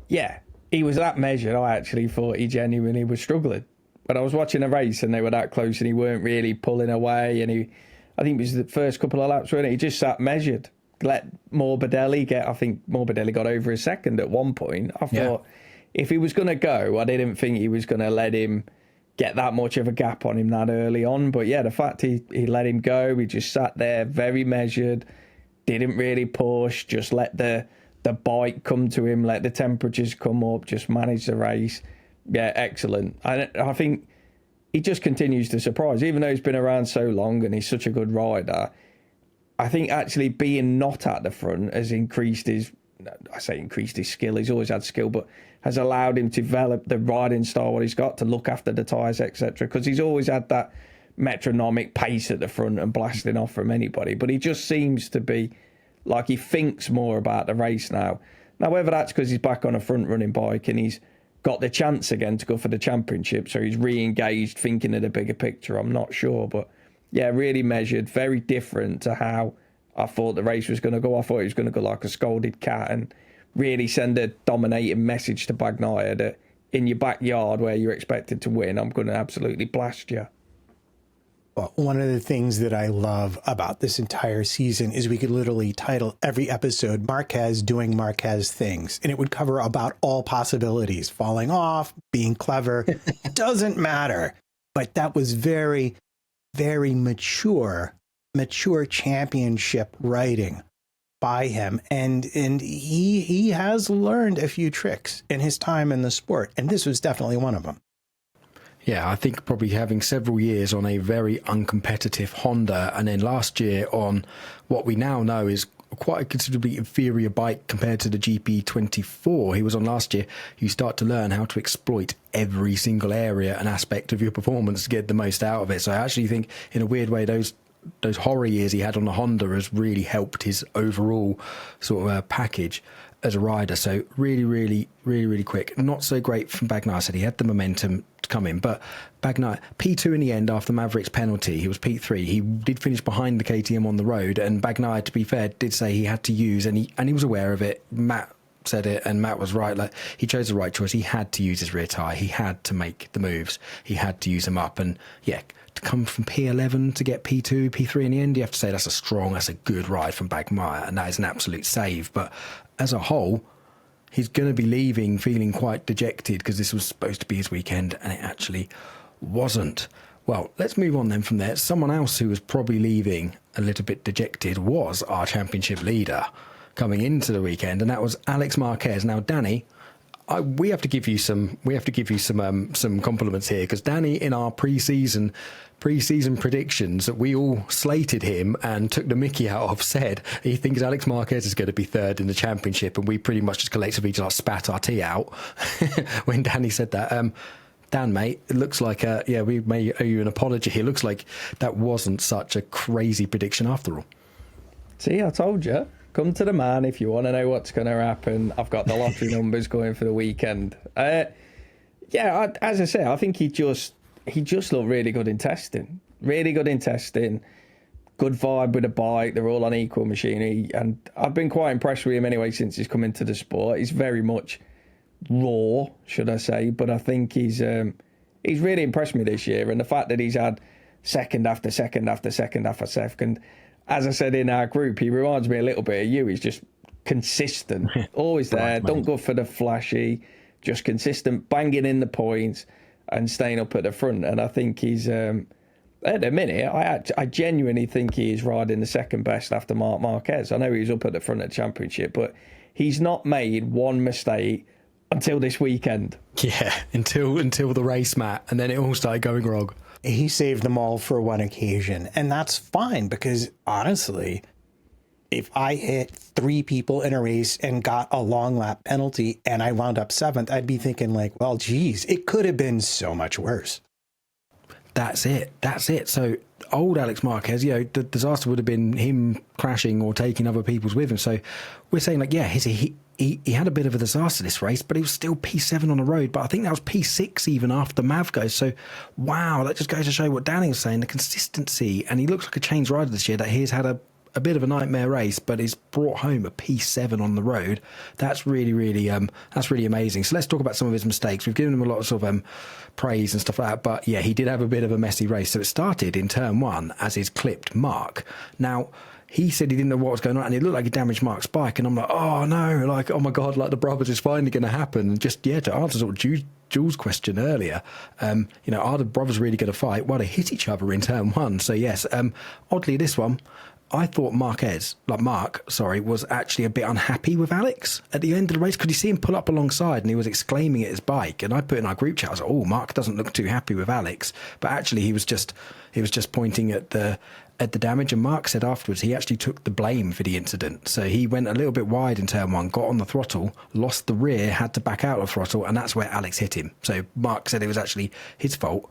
Speaker 3: Yeah, he was that measured. I actually thought he genuinely was struggling. But I was watching a race and they were that close and he weren't really pulling away, and I think it was the first couple of laps, wasn't it? He just sat measured. Let Morbidelli I think Morbidelli got over a second at one point. I thought if he was going to go, I didn't think he was going to let him get that much of a gap on him that early on. But yeah, the fact he let him go, he just sat there very measured, didn't really push, just let the bike come to him, let the temperatures come up, just manage the race. Yeah, excellent. I think he just continues to surprise, even though he's been around so long and he's such a good rider. I think actually being not at the front has increased his skill. He's always had skill, but has allowed him to develop the riding style what he's got, to look after the tyres, etc. Because he's always had that metronomic pace at the front and blasting off from anybody. But he just seems to be like he thinks more about the race now. Now, whether that's because he's back on a front-running bike and he's got the chance again to go for the championship, so he's re-engaged, thinking of the bigger picture, I'm not sure. But yeah, really measured, very different to how I thought the race was going to go. I thought he was going to go like a scolded cat and really send a dominating message to Bagnaia that in your backyard where you're expected to win, I'm going to absolutely blast you.
Speaker 4: Well, one of the things that I love about this entire season is we could literally title every episode Marquez doing Marquez things, and it would cover about all possibilities, falling off, being clever, doesn't matter. But that was very, very mature championship writing by him, and he has learned a few tricks in his time in the sport, and this was definitely one of them.
Speaker 1: Yeah, I think probably having several years on a very uncompetitive Honda, and then last year on what we now know is quite a considerably inferior bike compared to the GP24 he was on last year, you start to learn how to exploit every single area and aspect of your performance to get the most out of it. So I actually think, in a weird way, those horror years he had on the Honda has really helped his overall sort of package as a rider. So really quick. Not so great from Bagnaia. Said he had the momentum to come in, but Bagnaia P2 in the end after Maverick's penalty. He was P3. He did finish behind the KTM on the road, and Bagnaia, to be fair, did say he had to use, and he was aware of it. Matt said it, and Matt was right. Like, he chose the right choice. He had to use his rear tyre. He had to make the moves. He had to use them up, and yeah, to come from P11 to get P2, P3 in the end, you have to say that's a good ride from Bagnaia, and that is an absolute save. But as a whole, he's going to be leaving feeling quite dejected because this was supposed to be his weekend and it actually wasn't. Well, let's move on then from there. Someone else who was probably leaving a little bit dejected was our championship leader coming into the weekend, and that was Alex Marquez. Now, Danny, we have to give you some compliments here, because Danny, in our pre-season predictions that we all slated him and took the mickey out of, said he thinks Alex Marquez is going to be third in the championship, and we pretty much just collectively just spat our tea out when Danny said that. Dan, mate, it looks like we may owe you an apology. It looks like that wasn't such a crazy prediction after all.
Speaker 3: See, I told you. Come to the man if you want to know what's going to happen. I've got the lottery numbers going for the weekend. As I say, I think he just looked really good in testing. Really good in testing. Good vibe with the bike. They're all on equal machinery. And I've been quite impressed with him anyway since he's come into the sport. He's very much raw, should I say. But I think he's really impressed me this year. And the fact that he's had second after second after second after second. As I said in our group, he reminds me a little bit of you. He's just consistent, always there. Don't go for the flashy, just consistent, banging in the points and staying up at the front. And I think he's, at the minute, I genuinely think he is riding the second best after Marc Marquez. I know he's up at the front of the championship, but he's not made one mistake until this weekend.
Speaker 1: Yeah, until the race, Matt, and then it all started going wrong.
Speaker 4: He saved them all for one occasion, and that's fine, because honestly, if I hit 3 people in a race and got a long lap penalty and I wound up 7th, I'd be thinking like, well, geez, it could have been so much worse.
Speaker 1: That's it. So old Alex Marquez, the disaster would have been him crashing or taking other people's with him. So we're saying like, yeah, he had a bit of a disaster this race, but he was still P7 on the road. But I think that was P6 even after Mav goes. So, wow, that just goes to show what Danny was saying, the consistency. And he looks like a changed rider this year, that he's had a bit of a nightmare race, but he's brought home a P7 on the road. That's really amazing. So let's talk about some of his mistakes. We've given him a lot of sort of praise and stuff like that. But yeah, he did have a bit of a messy race. So it started in turn 1 as his clipped Mark. Now, he said he didn't know what was going on, and it looked like he damaged Mark's bike. And I'm like, oh no, like, oh my God, like the brothers is finally going to happen. And just, yeah, to answer sort of Jules' question earlier, are the brothers really going to fight? Well, they hit each other in turn 1. So yes, oddly, this one, I thought Mark, was actually a bit unhappy with Alex at the end of the race. Could you see him pull up alongside and he was exclaiming at his bike? And I put in our group chat, I was like, oh, Mark doesn't look too happy with Alex. But actually he was just pointing at the damage. And Mark said afterwards he actually took the blame for the incident. So he went a little bit wide in turn 1, got on the throttle, lost the rear, had to back out of throttle, and that's where Alex hit him. So Mark said it was actually his fault.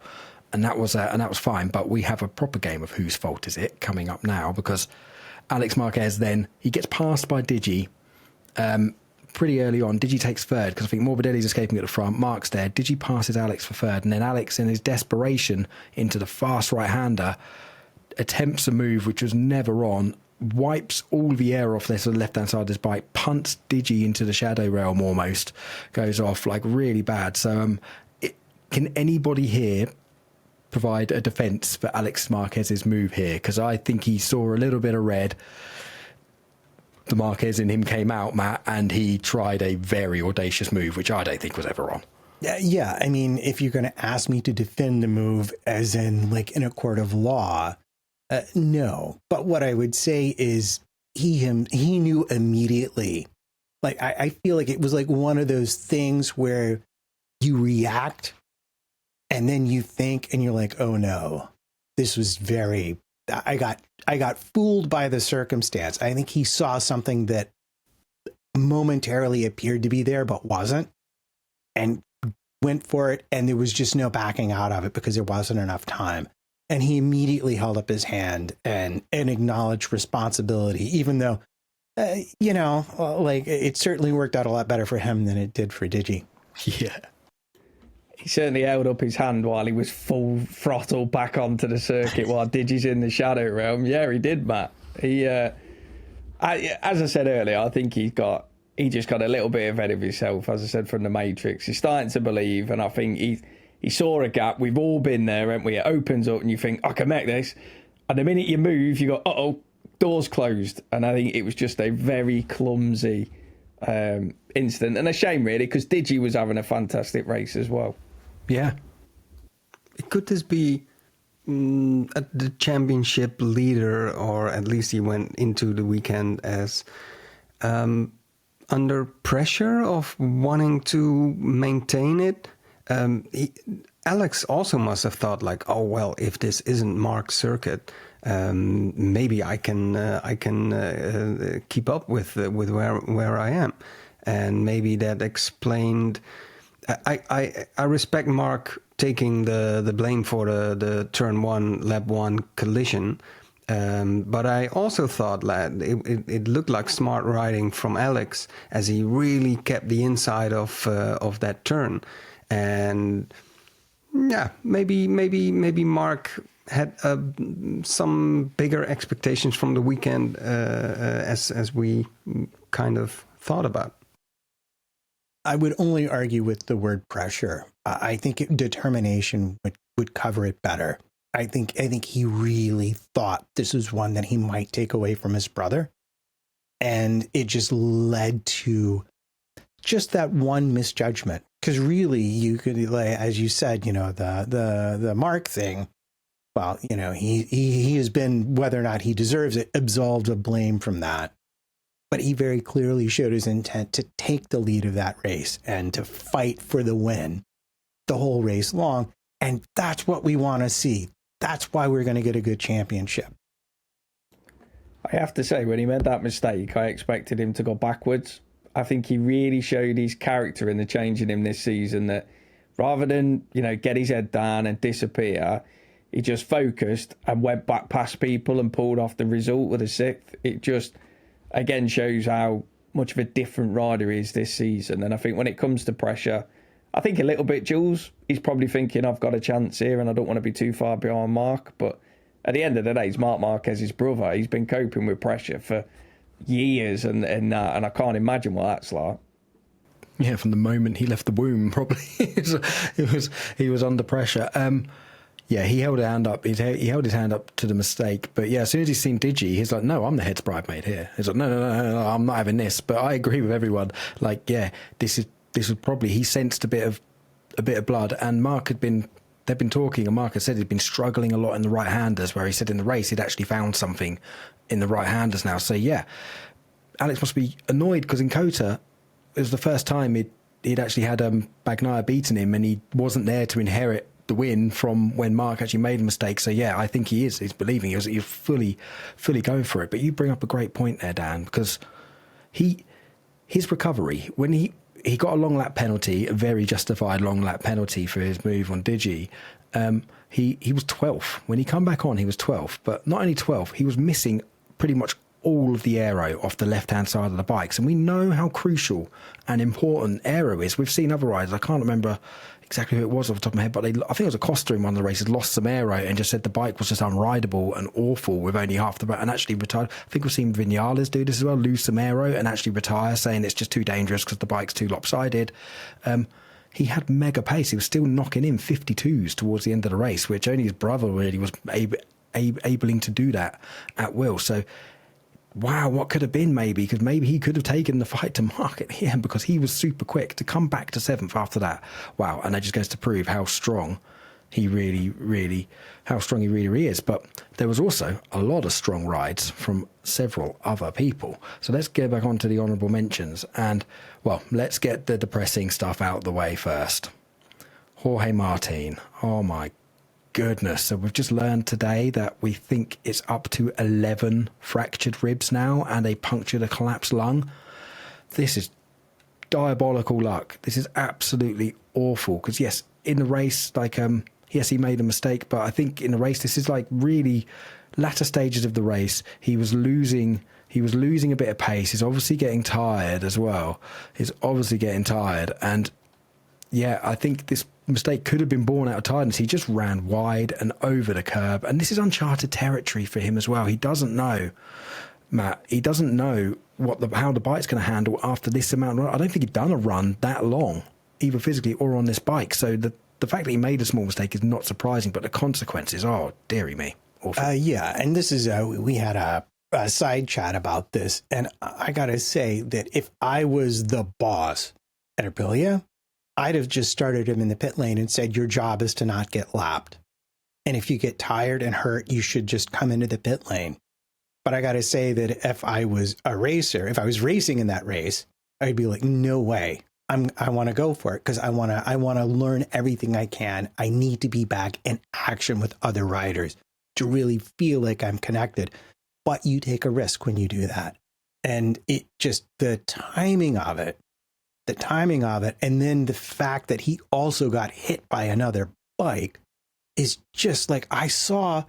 Speaker 1: And that was fine, but we have a proper game of whose fault is it coming up now, because Alex Marquez then, he gets passed by Digi pretty early on. Digi takes third, because I think Morbidelli's escaping at the front, Mark's there, Digi passes Alex for third, and then Alex, in his desperation into the fast right-hander, attempts a move which was never on, wipes all the air off this left-hand side of his bike, punts Digi into the shadow realm almost, goes off, like really bad. So can anybody here provide a defence for Alex Marquez's move here? Because I think he saw a little bit of red. The Marquez in him came out, Matt, and he tried a very audacious move, which I don't think was ever on.
Speaker 4: Yeah, I mean, if you're going to ask me to defend the move as in like in a court of law, no. But what I would say is he knew immediately. Like, I feel like it was like one of those things where you react and then you think and you're like, oh no, this was I got fooled by the circumstance. I think he saw something that momentarily appeared to be there but wasn't, and went for it, and there was just no backing out of it because there wasn't enough time. And he immediately held up his hand and acknowledged responsibility, even though, like, it certainly worked out a lot better for him than it did for Digi.
Speaker 1: Yeah.
Speaker 3: He certainly held up his hand while he was full throttle back onto the circuit while Digi's in the shadow realm. Yeah, he did, Matt. He, as I said earlier, I think he just got a little bit ahead of himself, as I said, from the Matrix. He's starting to believe, and I think he saw a gap. We've all been there, haven't we? It opens up and you think, I can make this. And the minute you move, you go, uh-oh, door's closed. And I think it was just a very clumsy incident. And a shame, really, because Digi was having a fantastic race as well.
Speaker 1: Yeah.
Speaker 2: Could this be the championship leader, or at least he went into the weekend as under pressure of wanting to maintain it? Alex also must have thought like, oh well, if this isn't Mark's circuit, maybe I can keep up with where I am, and maybe that explained. I respect Mark taking the blame for the turn 1 lap 1 collision, but I also thought that it looked like smart riding from Alex as he really kept the inside of that turn. And yeah, maybe Mark had some bigger expectations from the weekend as we kind of thought about.
Speaker 4: I would only argue with the word pressure. I think determination would cover it better. I think he really thought this was one that he might take away from his brother, and it just led to just that one misjudgment. Because really, you could, as you said, the Mark thing. Well, he has been, whether or not he deserves it, absolved of blame from that. But he very clearly showed his intent to take the lead of that race and to fight for the win the whole race long. And that's what we want to see. That's why we're going to get a good championship.
Speaker 3: I have to say, when he made that mistake, I expected him to go backwards. I think he really showed his character in the change in him this season, that rather than, get his head down and disappear, he just focused and went back past people and pulled off the result with a 6th. It just, again, shows how much of a different rider he is this season. And I think when it comes to pressure, I think a little bit Jules, he's probably thinking, I've got a chance here and I don't want to be too far behind Mark. But at the end of the day, it's Marc Marquez's brother. He's been coping with pressure for years and I can't imagine what that's like.
Speaker 1: Yeah, from the moment he left the womb, probably. he was under pressure. Yeah, he held his hand up. He held his hand up to the mistake. But yeah, as soon as he's seen Digi, he's like, "No, I'm the head's bridesmaid here." He's like, "No, I'm not having this." But I agree with everyone. Like, yeah, this was probably, he sensed a bit of blood. And they'd been talking, and Mark had said he'd been struggling a lot in the right-handers, where he said in the race he'd actually found something in the right-handers now. So yeah, Alex must be annoyed because in Qatar it was the first time he'd actually had Bagnaia beaten him, and he wasn't there to inherit the win from when Mark actually made a mistake. So yeah, I think he's believing he's fully going for it. But you bring up a great point there, Dan, because his recovery, when he got a long lap penalty, a very justified long lap penalty for his move on Digi, he was 12th. When he come back on, he was 12th, but not only 12th, he was missing pretty much all of the aero off the left-hand side of the bikes. And we know how crucial and important aero is. We've seen other riders, I can't remember exactly who it was off the top of my head, but I think it was Acosta in one of the races, lost some aero and just said the bike was just unrideable and awful with only half the bike, and actually retired. I think we've seen Vinales do this as well, lose some aero and actually retire, saying it's just too dangerous because the bike's too lopsided. He had mega pace. He was still knocking in 52s towards the end of the race, which only his brother really was able to do that at will. So wow, what could have been maybe? Because maybe he could have taken the fight to Mark at the end, because he was super quick to come back to 7th after that. Wow, and that just goes to prove how strong he really how strong he really is. But there was also a lot of strong rides from several other people. So let's get back onto the honourable mentions, and well, let's get the depressing stuff out of the way first. Jorge Martin, oh my goodness. So we've just learned today that we think it's up to 11 fractured ribs now and a punctured, a collapsed lung. This is diabolical luck. This is absolutely awful, because yes, in the race, like yes, he made a mistake, but I think in the race, this is like really latter stages of the race. He was losing a bit of pace. He's obviously getting tired as well. And yeah, I think this mistake could have been born out of tiredness. He just ran wide and over the curb, and this is uncharted territory for him as well. He doesn't know, Matt. He doesn't know how the bike's going to handle after this amount. I don't think he'd done a run that long, either physically or on this bike. So the fact that he made a small mistake is not surprising, but the consequences, oh, dearie me, awful.
Speaker 4: Yeah, and this is we had a side chat about this, and I gotta say that if I was the boss at Aprilia, I'd have just started him in the pit lane and said, your job is to not get lapped. And if you get tired and hurt, you should just come into the pit lane. But I got to say that if I was a racer, if I was racing in that race, I'd be like, no way. I want to go for it, because I want to learn everything I can. I need to be back in action with other riders to really feel like I'm connected. But you take a risk when you do that. And it just, the timing of it, and then the fact that he also got hit by another bike is just like, you saw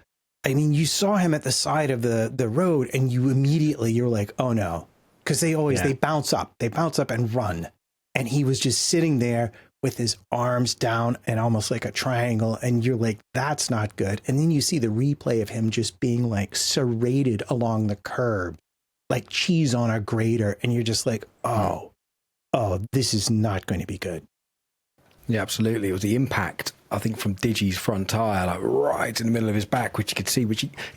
Speaker 4: him at the side of the road, and you're like, oh no. Because they bounce up and run. And he was just sitting there with his arms down and almost like a triangle. And you're like, that's not good. And then you see the replay of him just being like serrated along the curb, like cheese on a grater. And you're just like, oh, this is not going to be good.
Speaker 1: Yeah, absolutely. It was the impact, I think, from Digi's front tyre, like right in the middle of his back, which you could see,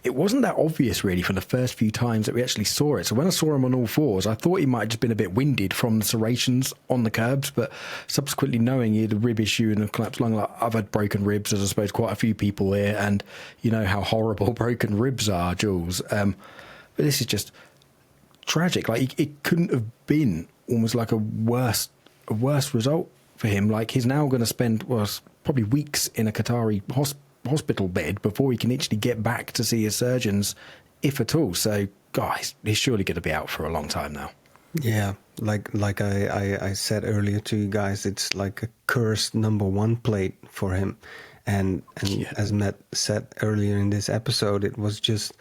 Speaker 1: it wasn't that obvious really for the first few times that we actually saw it. So when I saw him on all fours, I thought he might have just been a bit winded from the serrations on the curbs, but subsequently knowing he had a rib issue and a collapsed lung, like I've had broken ribs, as I suppose quite a few people here, and you know how horrible broken ribs are, Jules. But this is just tragic. Like it couldn't have been almost like a worse result for him. Like he's now going to spend probably weeks in a Qatari hospital bed before he can actually get back to see his surgeons, if at all. So, guys, he's surely going to be out for a long time now.
Speaker 2: Yeah, like I said earlier to you guys, it's like a cursed number one plate for him. And yeah, as Matt said earlier in this episode, it was just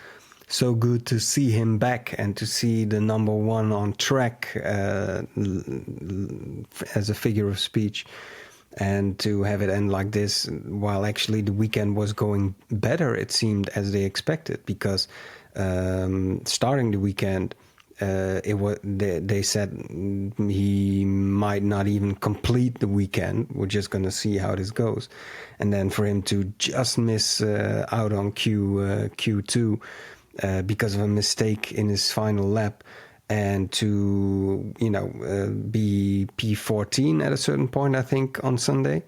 Speaker 2: so good to see him back and to see the number one on track as a figure of speech, and to have it end like this while actually the weekend was going better, it seemed, as they expected, because starting the weekend, they said he might not even complete the weekend. We're just going to see how this goes. And then for him to just miss out on Q2 because of a mistake in his final lap, and to be P14 at a certain point, I think, on Sunday,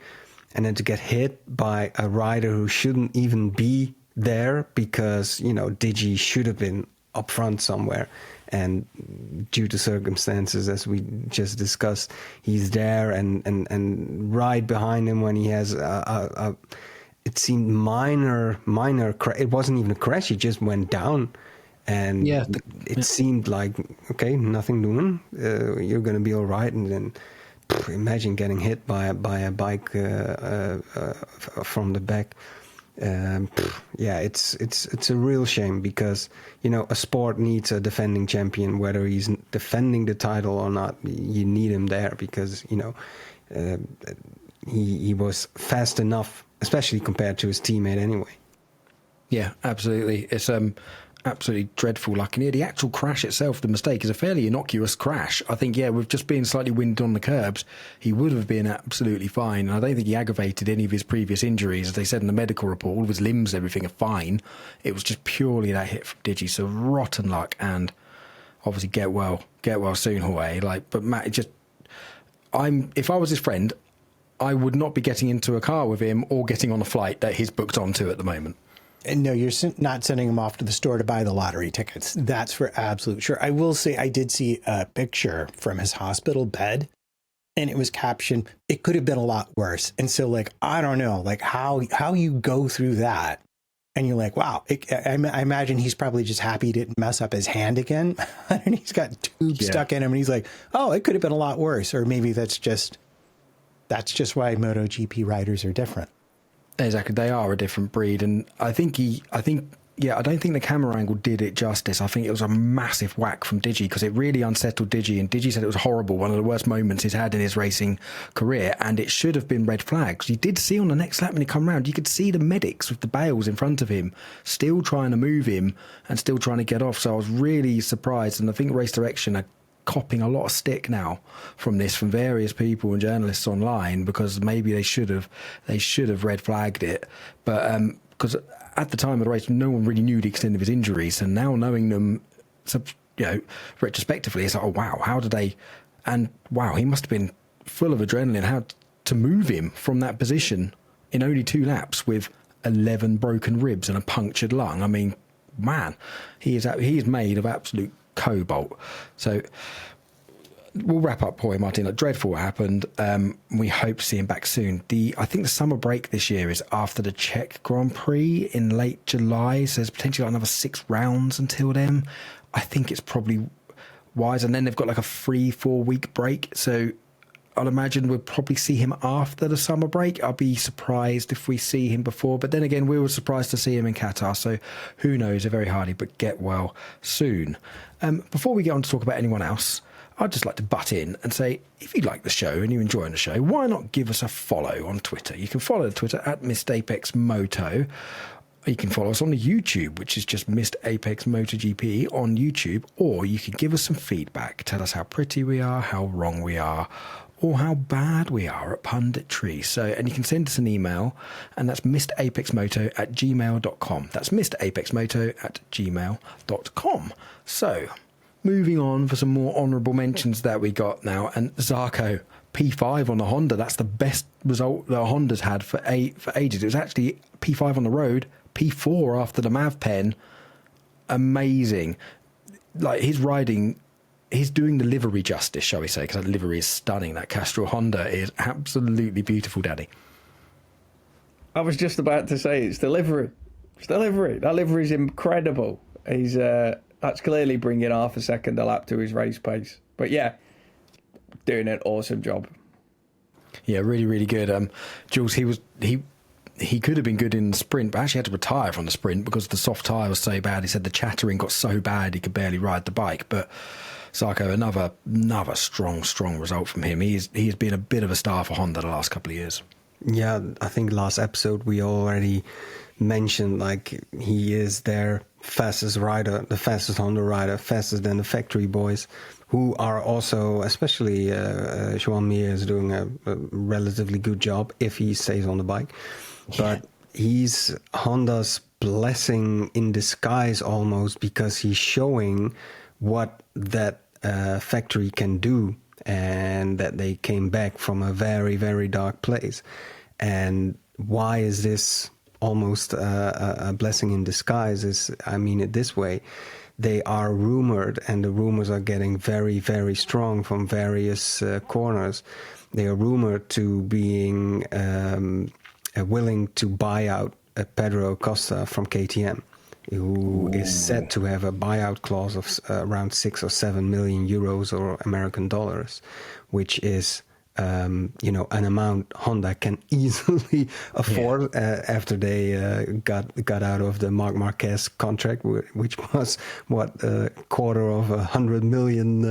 Speaker 2: and then to get hit by a rider who shouldn't even be there, because Digi should have been up front somewhere, and due to circumstances, as we just discussed, he's there and right behind him when he has it seemed minor it wasn't even a crash, he just went down. And it seemed like, okay, nothing doing. You're going to be all right. And then imagine getting hit by a bike from the back. It's a real shame, because a sport needs a defending champion, whether he's defending the title or not. You need him there, because he was fast enough, especially compared to his teammate anyway. Yeah,
Speaker 1: absolutely. It's absolutely dreadful luck. And the actual crash itself, the mistake, is a fairly innocuous crash. I think, with just being slightly winded on the curbs, he would have been absolutely fine. And I don't think he aggravated any of his previous injuries. As they said in the medical report, all of his limbs, everything are fine. It was just purely that hit from Digi. So rotten luck, and obviously get well soon, Jorge. But Matt, if I was his friend, I would not be getting into a car with him or getting on a flight that he's booked onto at the moment.
Speaker 4: And no, you're not sending him off to the store to buy the lottery tickets. That's for absolute sure. I will say I did see a picture from his hospital bed, and it was captioned, "It could have been a lot worse." And so, like, I don't know, like how you go through that, and you're like, wow. I imagine he's probably just happy he didn't mess up his hand again, and he's got tubes stuck in him, and he's like, oh, it could have been a lot worse. Or maybe that's just why MotoGP riders are different.
Speaker 1: Exactly, they are a different breed, and I don't think the camera angle did it justice. I think it was a massive whack from Digi because it really unsettled Digi, and Digi said it was horrible, one of the worst moments he's had in his racing career, and it should have been red flags. You did see on the next lap when he come round, you could see the medics with the bales in front of him, still trying to move him and still trying to get off. So I was really surprised, and I think Race Direction are copping a lot of stick now from various people and journalists online because maybe they should have red flagged it, but because at the time of the race no one really knew the extent of his injuries, and now knowing them, retrospectively, it's like, oh wow, how did they? And wow, he must have been full of adrenaline. How to move him from that position in only 2 laps with 11 broken ribs and a punctured lung? I mean, man, he is made of absolute cobalt. So we'll wrap up Jorge Martin. Dreadful what happened. We hope to see him back soon. I think the summer break this year is after the Czech Grand Prix in late July, so there's potentially another 6 rounds until then. I think it's probably wise, and then they've got like a 3-4 week break, so I'll imagine we'll probably see him after the summer break. I'll be surprised if we see him before, but then again, we were surprised to see him in Qatar, so who knows. They're very hardy, but get well soon. Before we get on to talk about anyone else, I'd just like to butt in and say, if you like the show and you're enjoying the show, why not give us a follow on Twitter? You can follow Twitter at Missed Apex Moto. You can follow us on the YouTube, which is just Missed Apex MotoGP on YouTube, or you can give us some feedback. Tell us how pretty we are, how wrong we are, or how bad we are at punditry. And you can send us an email, and that's missedapexmoto@gmail.com. That's missedapexmoto@gmail.com. So, moving on for some more honourable mentions that we got now. And Zarco, P5 on the Honda. That's the best result the Honda's had for ages. It was actually P5 on the road, P4 after the Mav Pen. Amazing. Like, his riding, he's doing the livery justice, shall we say, because that livery is stunning. That Castrol Honda is absolutely beautiful, Daddy.
Speaker 3: I was just about to say, it's the livery. It's the livery. That livery is incredible. That's clearly bringing half a second a lap to his race pace. But yeah, doing an awesome job.
Speaker 1: Yeah, really, really good. Jules, he could have been good in the sprint, but actually had to retire from the sprint because the soft tyre was so bad. He said the chattering got so bad he could barely ride the bike. But Zarco, another strong result from him. He's been a bit of a star for Honda the last couple of years.
Speaker 2: Yeah, I think last episode we already mentioned, like, he is their fastest rider, the fastest Honda rider, faster than the factory boys, who are also, especially Joan Mir is doing a relatively good job if he stays on the bike. But he's Honda's blessing in disguise almost, because he's showing what that factory can do, and that they came back from a very, very dark place. And why is this almost a blessing in disguise? I mean it this way: they are rumored, and the rumors are getting very, very strong from various corners. They are rumored to being willing to buy out Pedro Acosta from KTM, who is said to have a buyout clause of around 6 or 7 million euros or American dollars, which is an amount Honda can easily afford after they got out of the Marc Marquez contract, which was a quarter of 100 million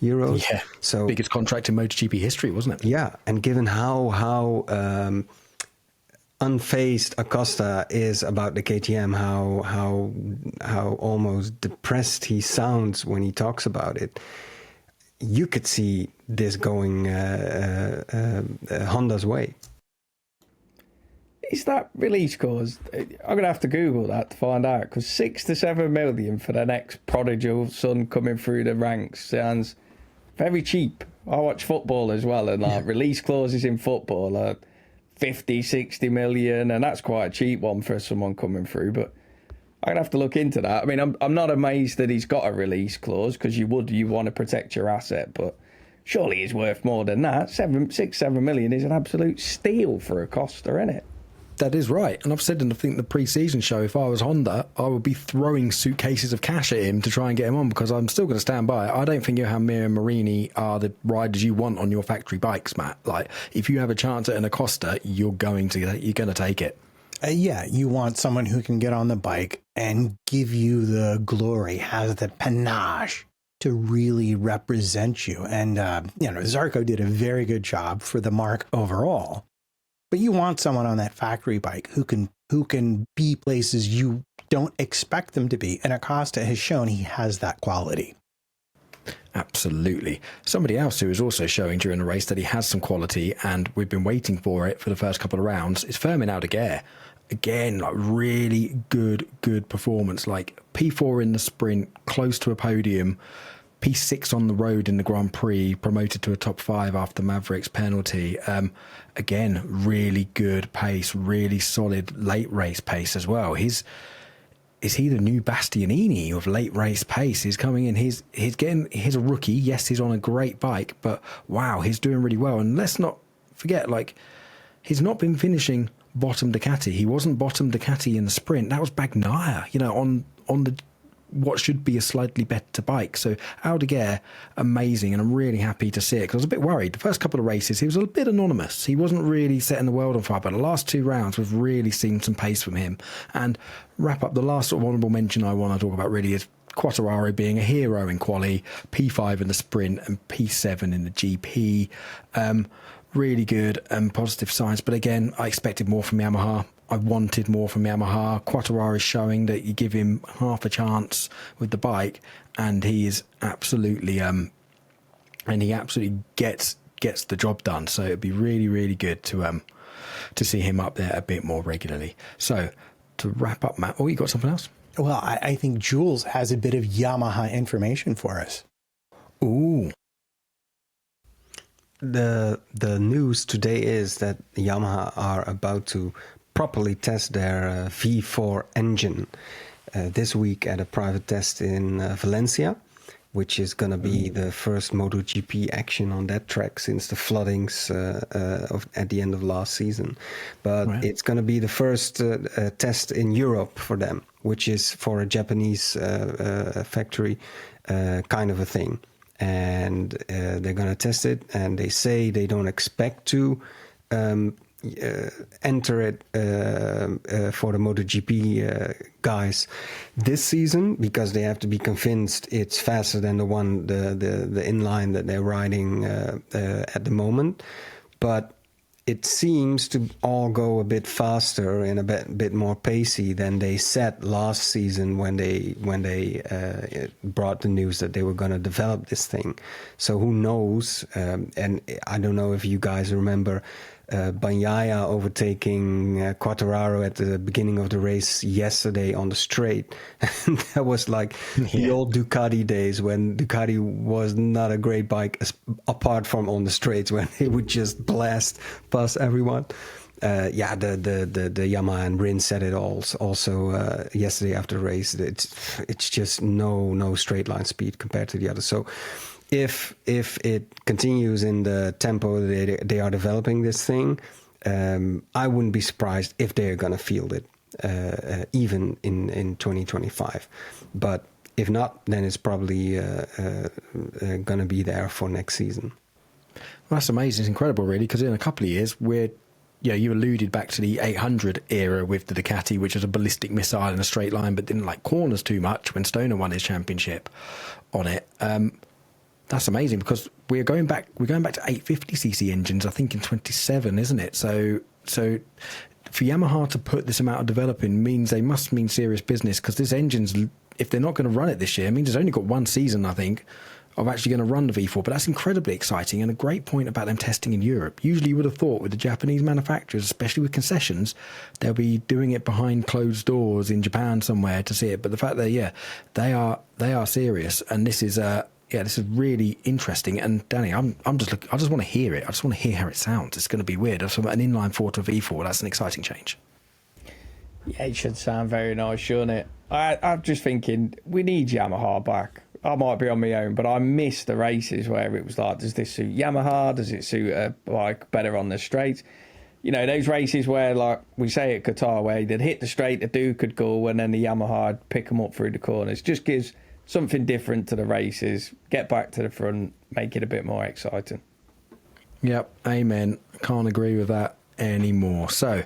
Speaker 2: euros.
Speaker 1: Yeah, so biggest contract in MotoGP history, wasn't it?
Speaker 2: Yeah, and given how unfazed Acosta is about the KTM, how almost depressed he sounds when he talks about it, you could see this going Honda's way.
Speaker 3: Is that release clause? I'm going to have to Google that to find out, because 6 to 7 million for the next prodigal son coming through the ranks sounds very cheap. I watch football as well, and like release clauses in football are 50, 60 million, and that's quite a cheap one for someone coming through. But I'd have to look into that. I mean, I'm not amazed that he's got a release clause, because you want to protect your asset, but surely he's worth more than that. 7 million is an absolute steal for a Costa, isn't it?
Speaker 1: That is right. And I've said in, I think, the pre-season show, if I was Honda, I would be throwing suitcases of cash at him to try and get him on, because I'm still going to stand by it. I don't think Johan Mir and Marini are the riders you want on your factory bikes, Matt. Like, if you have a chance at an Acosta, you're going to take it.
Speaker 4: Yeah, you want someone who can get on the bike and give you the glory, has the panache to really represent you. And, Zarco did a very good job for the marque overall. But you want someone on that factory bike who can be places you don't expect them to be. And Acosta has shown he has that quality.
Speaker 1: Absolutely. Somebody else who is also showing during the race that he has some quality, and we've been waiting for it for the first couple of rounds, is Firmin Aldeguer. Again, like, really good performance. Like P4 in the sprint, close to a podium. P6 on the road in the Grand Prix, promoted to a top 5 after Maverick's penalty. Again, really good pace, really solid late race pace as well. Is he the new Bastianini of late race pace? He's coming in, he's a rookie. Yes, he's on a great bike, but wow, he's doing really well. And let's not forget, like, he's not been finishing bottom Ducati. He wasn't bottom Ducati in the sprint. That was Bagnaia, on the what should be a slightly better bike. So Aldeguer, amazing, and I'm really happy to see it, because I was a bit worried. The first couple of races, he was a bit anonymous. He wasn't really setting the world on fire, but the last 2 rounds, we've really seen some pace from him. And wrap up, the last sort of honourable mention I want to talk about really is Quartararo being a hero in quali, P5 in the sprint and P7 in the GP. Really good and positive signs. But again, I expected more from Yamaha. I wanted more from Yamaha. Quartararo is showing that you give him half a chance with the bike, and he is absolutely gets the job done. So it'd be really good to see him up there a bit more regularly. So to wrap up, Matt, you got something else?
Speaker 4: Well, I think Jules has a bit of Yamaha information for us.
Speaker 1: Ooh.
Speaker 2: The news today is that Yamaha are about to properly test their V4 engine this week at a private test in Valencia, which is going to be the first MotoGP action on that track since the floodings at the end of last season. But
Speaker 1: Right.
Speaker 2: It's going to be the first test in Europe for them, which is for a Japanese factory kind of a thing. And they're going to test it, and they say they don't expect to enter it for the MotoGP guys this season, because they have to be convinced it's faster than the inline that they're riding at the moment. But it seems to all go a bit faster and a bit more pacey than they said last season when they brought the news that they were going to develop this thing. So who knows? And I don't know if you guys remember Bagnaia overtaking Quartararo at the beginning of the race yesterday on the straight. That was like the old Ducati days, when Ducati was not a great bike apart from on the straights, when they would just blast past everyone. The Yamaha and Rin said it also yesterday after the race. It's just no straight line speed compared to the others. So if it continues in the tempo they are developing this thing, I wouldn't be surprised if they're going to field it even in 2025. But if not, then it's probably going to be there for next season.
Speaker 1: Well, that's amazing. It's incredible, really, because in a couple of years, you alluded back to the 800 era with the Ducati, which was a ballistic missile in a straight line, but didn't like corners too much when Stoner won his championship on it. That's amazing, because we're going back to 850cc engines, I think, in 27, isn't it? So for Yamaha to put this amount of developing means they must mean serious business, because this engine's, if they're not going to run it this year, it means it's only got one season, I think, of actually going to run the V4. But that's incredibly exciting, and a great point about them testing in Europe. Usually you would have thought with the Japanese manufacturers, especially with concessions, they'll be doing it behind closed doors in Japan somewhere to see it. But the fact that, they are serious, and this is yeah, this is really interesting. And Danny, I just want to hear it. I just want to hear how it sounds. It's going to be weird. From an inline 4 to V4, that's an exciting change.
Speaker 3: Yeah, it should sound very nice, shouldn't it? I'm just thinking, we need Yamaha back. I might be on my own, but I miss the races where it was like, does this suit Yamaha? Does it suit a bike better on the straights? You know, those races where, like we say at Qatar, where they'd hit the straight, the dude could go, and then the Yamaha would pick them up through the corners. Just gives something different to the races. Get back to the front, make it a bit more exciting.
Speaker 1: Yep, amen. Can't agree with that anymore. So,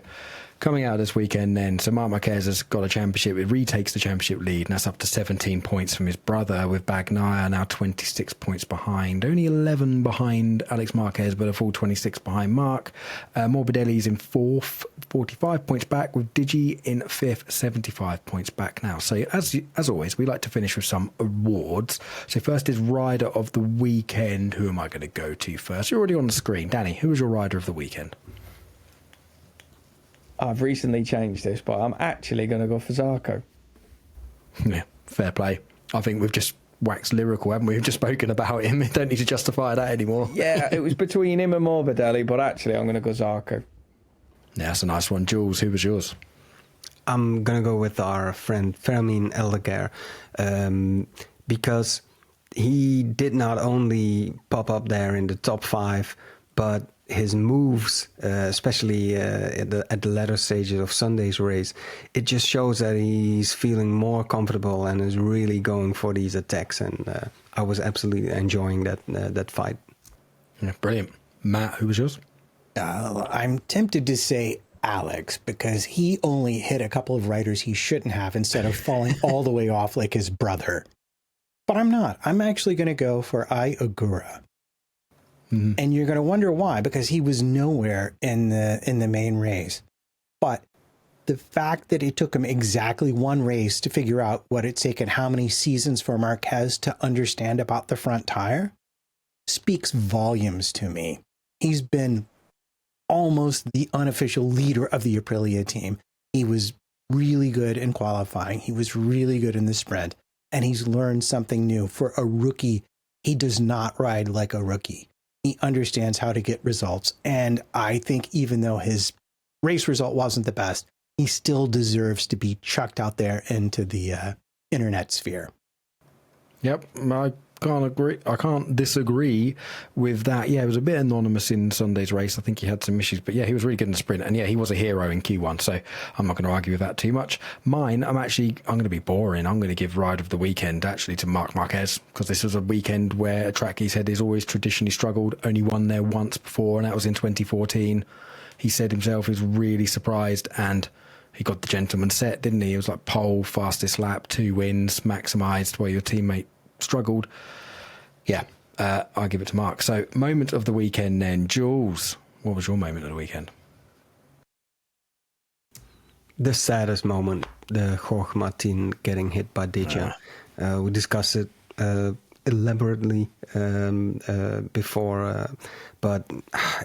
Speaker 1: coming out this weekend then, so Marc Marquez has got a championship. It retakes the championship lead, and that's up to 17 points from his brother, with Bagnaia now 26 points behind. Only 11 behind Alex Marquez, but a full 26 behind Marc. Morbidelli's in 4th, 45 points back, with Digi in 5th, 75 points back now. So as always, we like to finish with some awards. So first is Rider of the Weekend. Who am I going to go to first? You're already on the screen. Danny, who was your Rider of the Weekend?
Speaker 3: I've recently changed this, but I'm actually going to go for Zarco.
Speaker 1: Yeah, fair play. I think we've just waxed lyrical, haven't we? We've just spoken about him. We don't need to justify that anymore.
Speaker 3: Yeah, it was between him and Morbidelli, but actually I'm going to go Zarco.
Speaker 1: Yeah, that's a nice one. Jules, who was yours?
Speaker 2: I'm going to go with our friend Fermin Eldegaer, because he did not only pop up there in the top 5, but his moves, especially at the latter stages of Sunday's race, it just shows that he's feeling more comfortable and is really going for these attacks. And I was absolutely enjoying that fight.
Speaker 1: Yeah, brilliant. Matt, who was yours?
Speaker 4: I'm tempted to say Alex, because he only hit a couple of riders he shouldn't have instead of falling all the way off like his brother. But I'm not. I'm actually going to go for Ai Ogura. Mm-hmm. And you're going to wonder why, because he was nowhere in the main race. But the fact that it took him exactly one race to figure out what it's taken how many seasons for Marquez to understand about the front tire speaks volumes to me. He's been almost the unofficial leader of the Aprilia team. He was really good in qualifying. He was really good in the sprint. And he's learned something new. For a rookie, he does not ride like a rookie. He understands how to get results. And I think even though his race result wasn't the best, he still deserves to be chucked out there into the internet sphere.
Speaker 1: Yep, I can't agree. I can't disagree with that. Yeah, it was a bit anonymous in Sunday's race. I think he had some issues, but yeah, he was really good in the sprint. And yeah, he was a hero in Q1, so I'm not going to argue with that too much. Mine, I'm going to be boring. I'm going to give Ride of the Weekend actually to Marc Marquez, because this was a weekend where a track he said he's always traditionally struggled, only won there once before, and that was in 2014. He said himself he was really surprised, and he got the gentleman's set, didn't he? It was like pole, fastest lap, 2 wins, maximised while your teammate struggled. Yeah, I'll give it to Mark. So, moment of the weekend then. Jules, what was your moment of the weekend?
Speaker 2: The saddest moment, the Jorge Martin getting hit by Dija. We discussed it elaborately before, but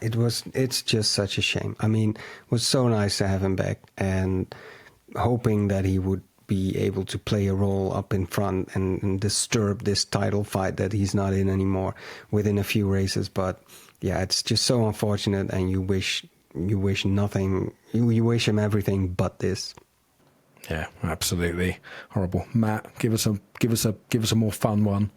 Speaker 2: it's just such a shame. I mean, it was so nice to have him back, and hoping that he would be able to play a role up in front and disturb this title fight that he's not in anymore within a few races. But yeah, it's just so unfortunate, and you wish nothing, you wish him everything but this.
Speaker 1: Yeah, absolutely horrible. Matt, give us a more fun one.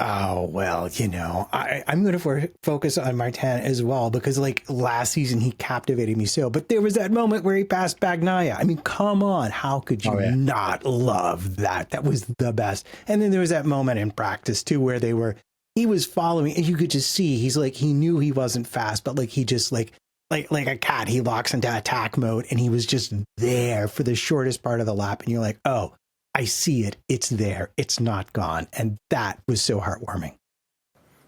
Speaker 4: Oh, well, I'm going to focus on Martin as well, because like last season, he captivated me so. But there was that moment where he passed Bagnaia. I mean, come on. How could you not love that? That was the best. And then there was that moment in practice, too, where he was following, and you could just see he knew he wasn't fast, but like he just like a cat, he locks into attack mode, and he was just there for the shortest part of the lap. And you're like, oh, I see it. It's there. It's not gone. And that was so heartwarming.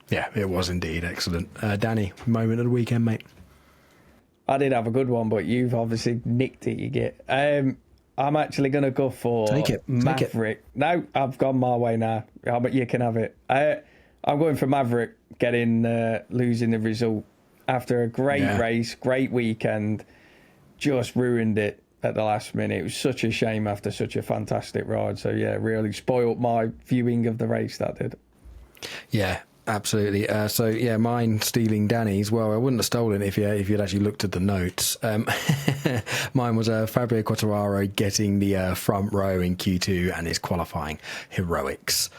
Speaker 1: Yeah, it was indeed. Excellent. Danny, moment of the weekend, mate.
Speaker 3: I did have a good one, but you've obviously nicked it, you get. I'm actually going to go for Maverick. No, I've gone my way now. But you can have it. I'm going for Maverick losing the result after a great race, great weekend. Just ruined it at the last minute. It was such a shame after such a fantastic ride. So yeah, really spoilt my viewing of the race, that did.
Speaker 1: Yeah, absolutely. So yeah, mine stealing Danny's. Well, I wouldn't have stolen it if you'd actually looked at the notes. Mine was Fabio Quartararo getting the front row in Q2 and his qualifying heroics.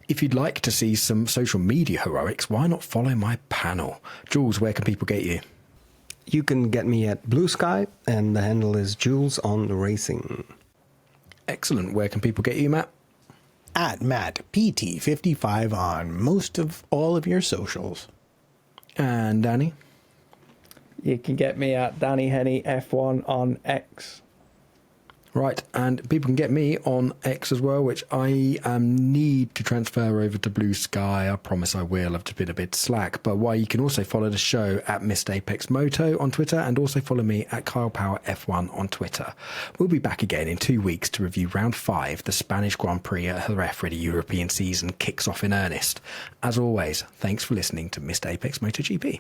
Speaker 1: If you'd like to see some social media heroics, why not follow my panel? Jules, where can people get you?
Speaker 2: You can get me at Blue Sky, and the handle is Jules on Racing.
Speaker 1: Excellent. Where can people get you, Matt?
Speaker 4: At MattPT55 on most of all of your socials.
Speaker 1: And Danny?
Speaker 3: You can get me at Danny Henny F1 on X.
Speaker 1: Right, and people can get me on X as well, which I need to transfer over to Blue Sky. I promise I will. I've just been a bit slack. But why you can also follow the show at Mr. Apex Moto on Twitter, and also follow me at Kyle Power F1 on Twitter. We'll be back again in 2 weeks to review round 5. The Spanish Grand Prix at Jerez for the European season kicks off in earnest. As always, thanks for listening to Mr. Apex MotoGP.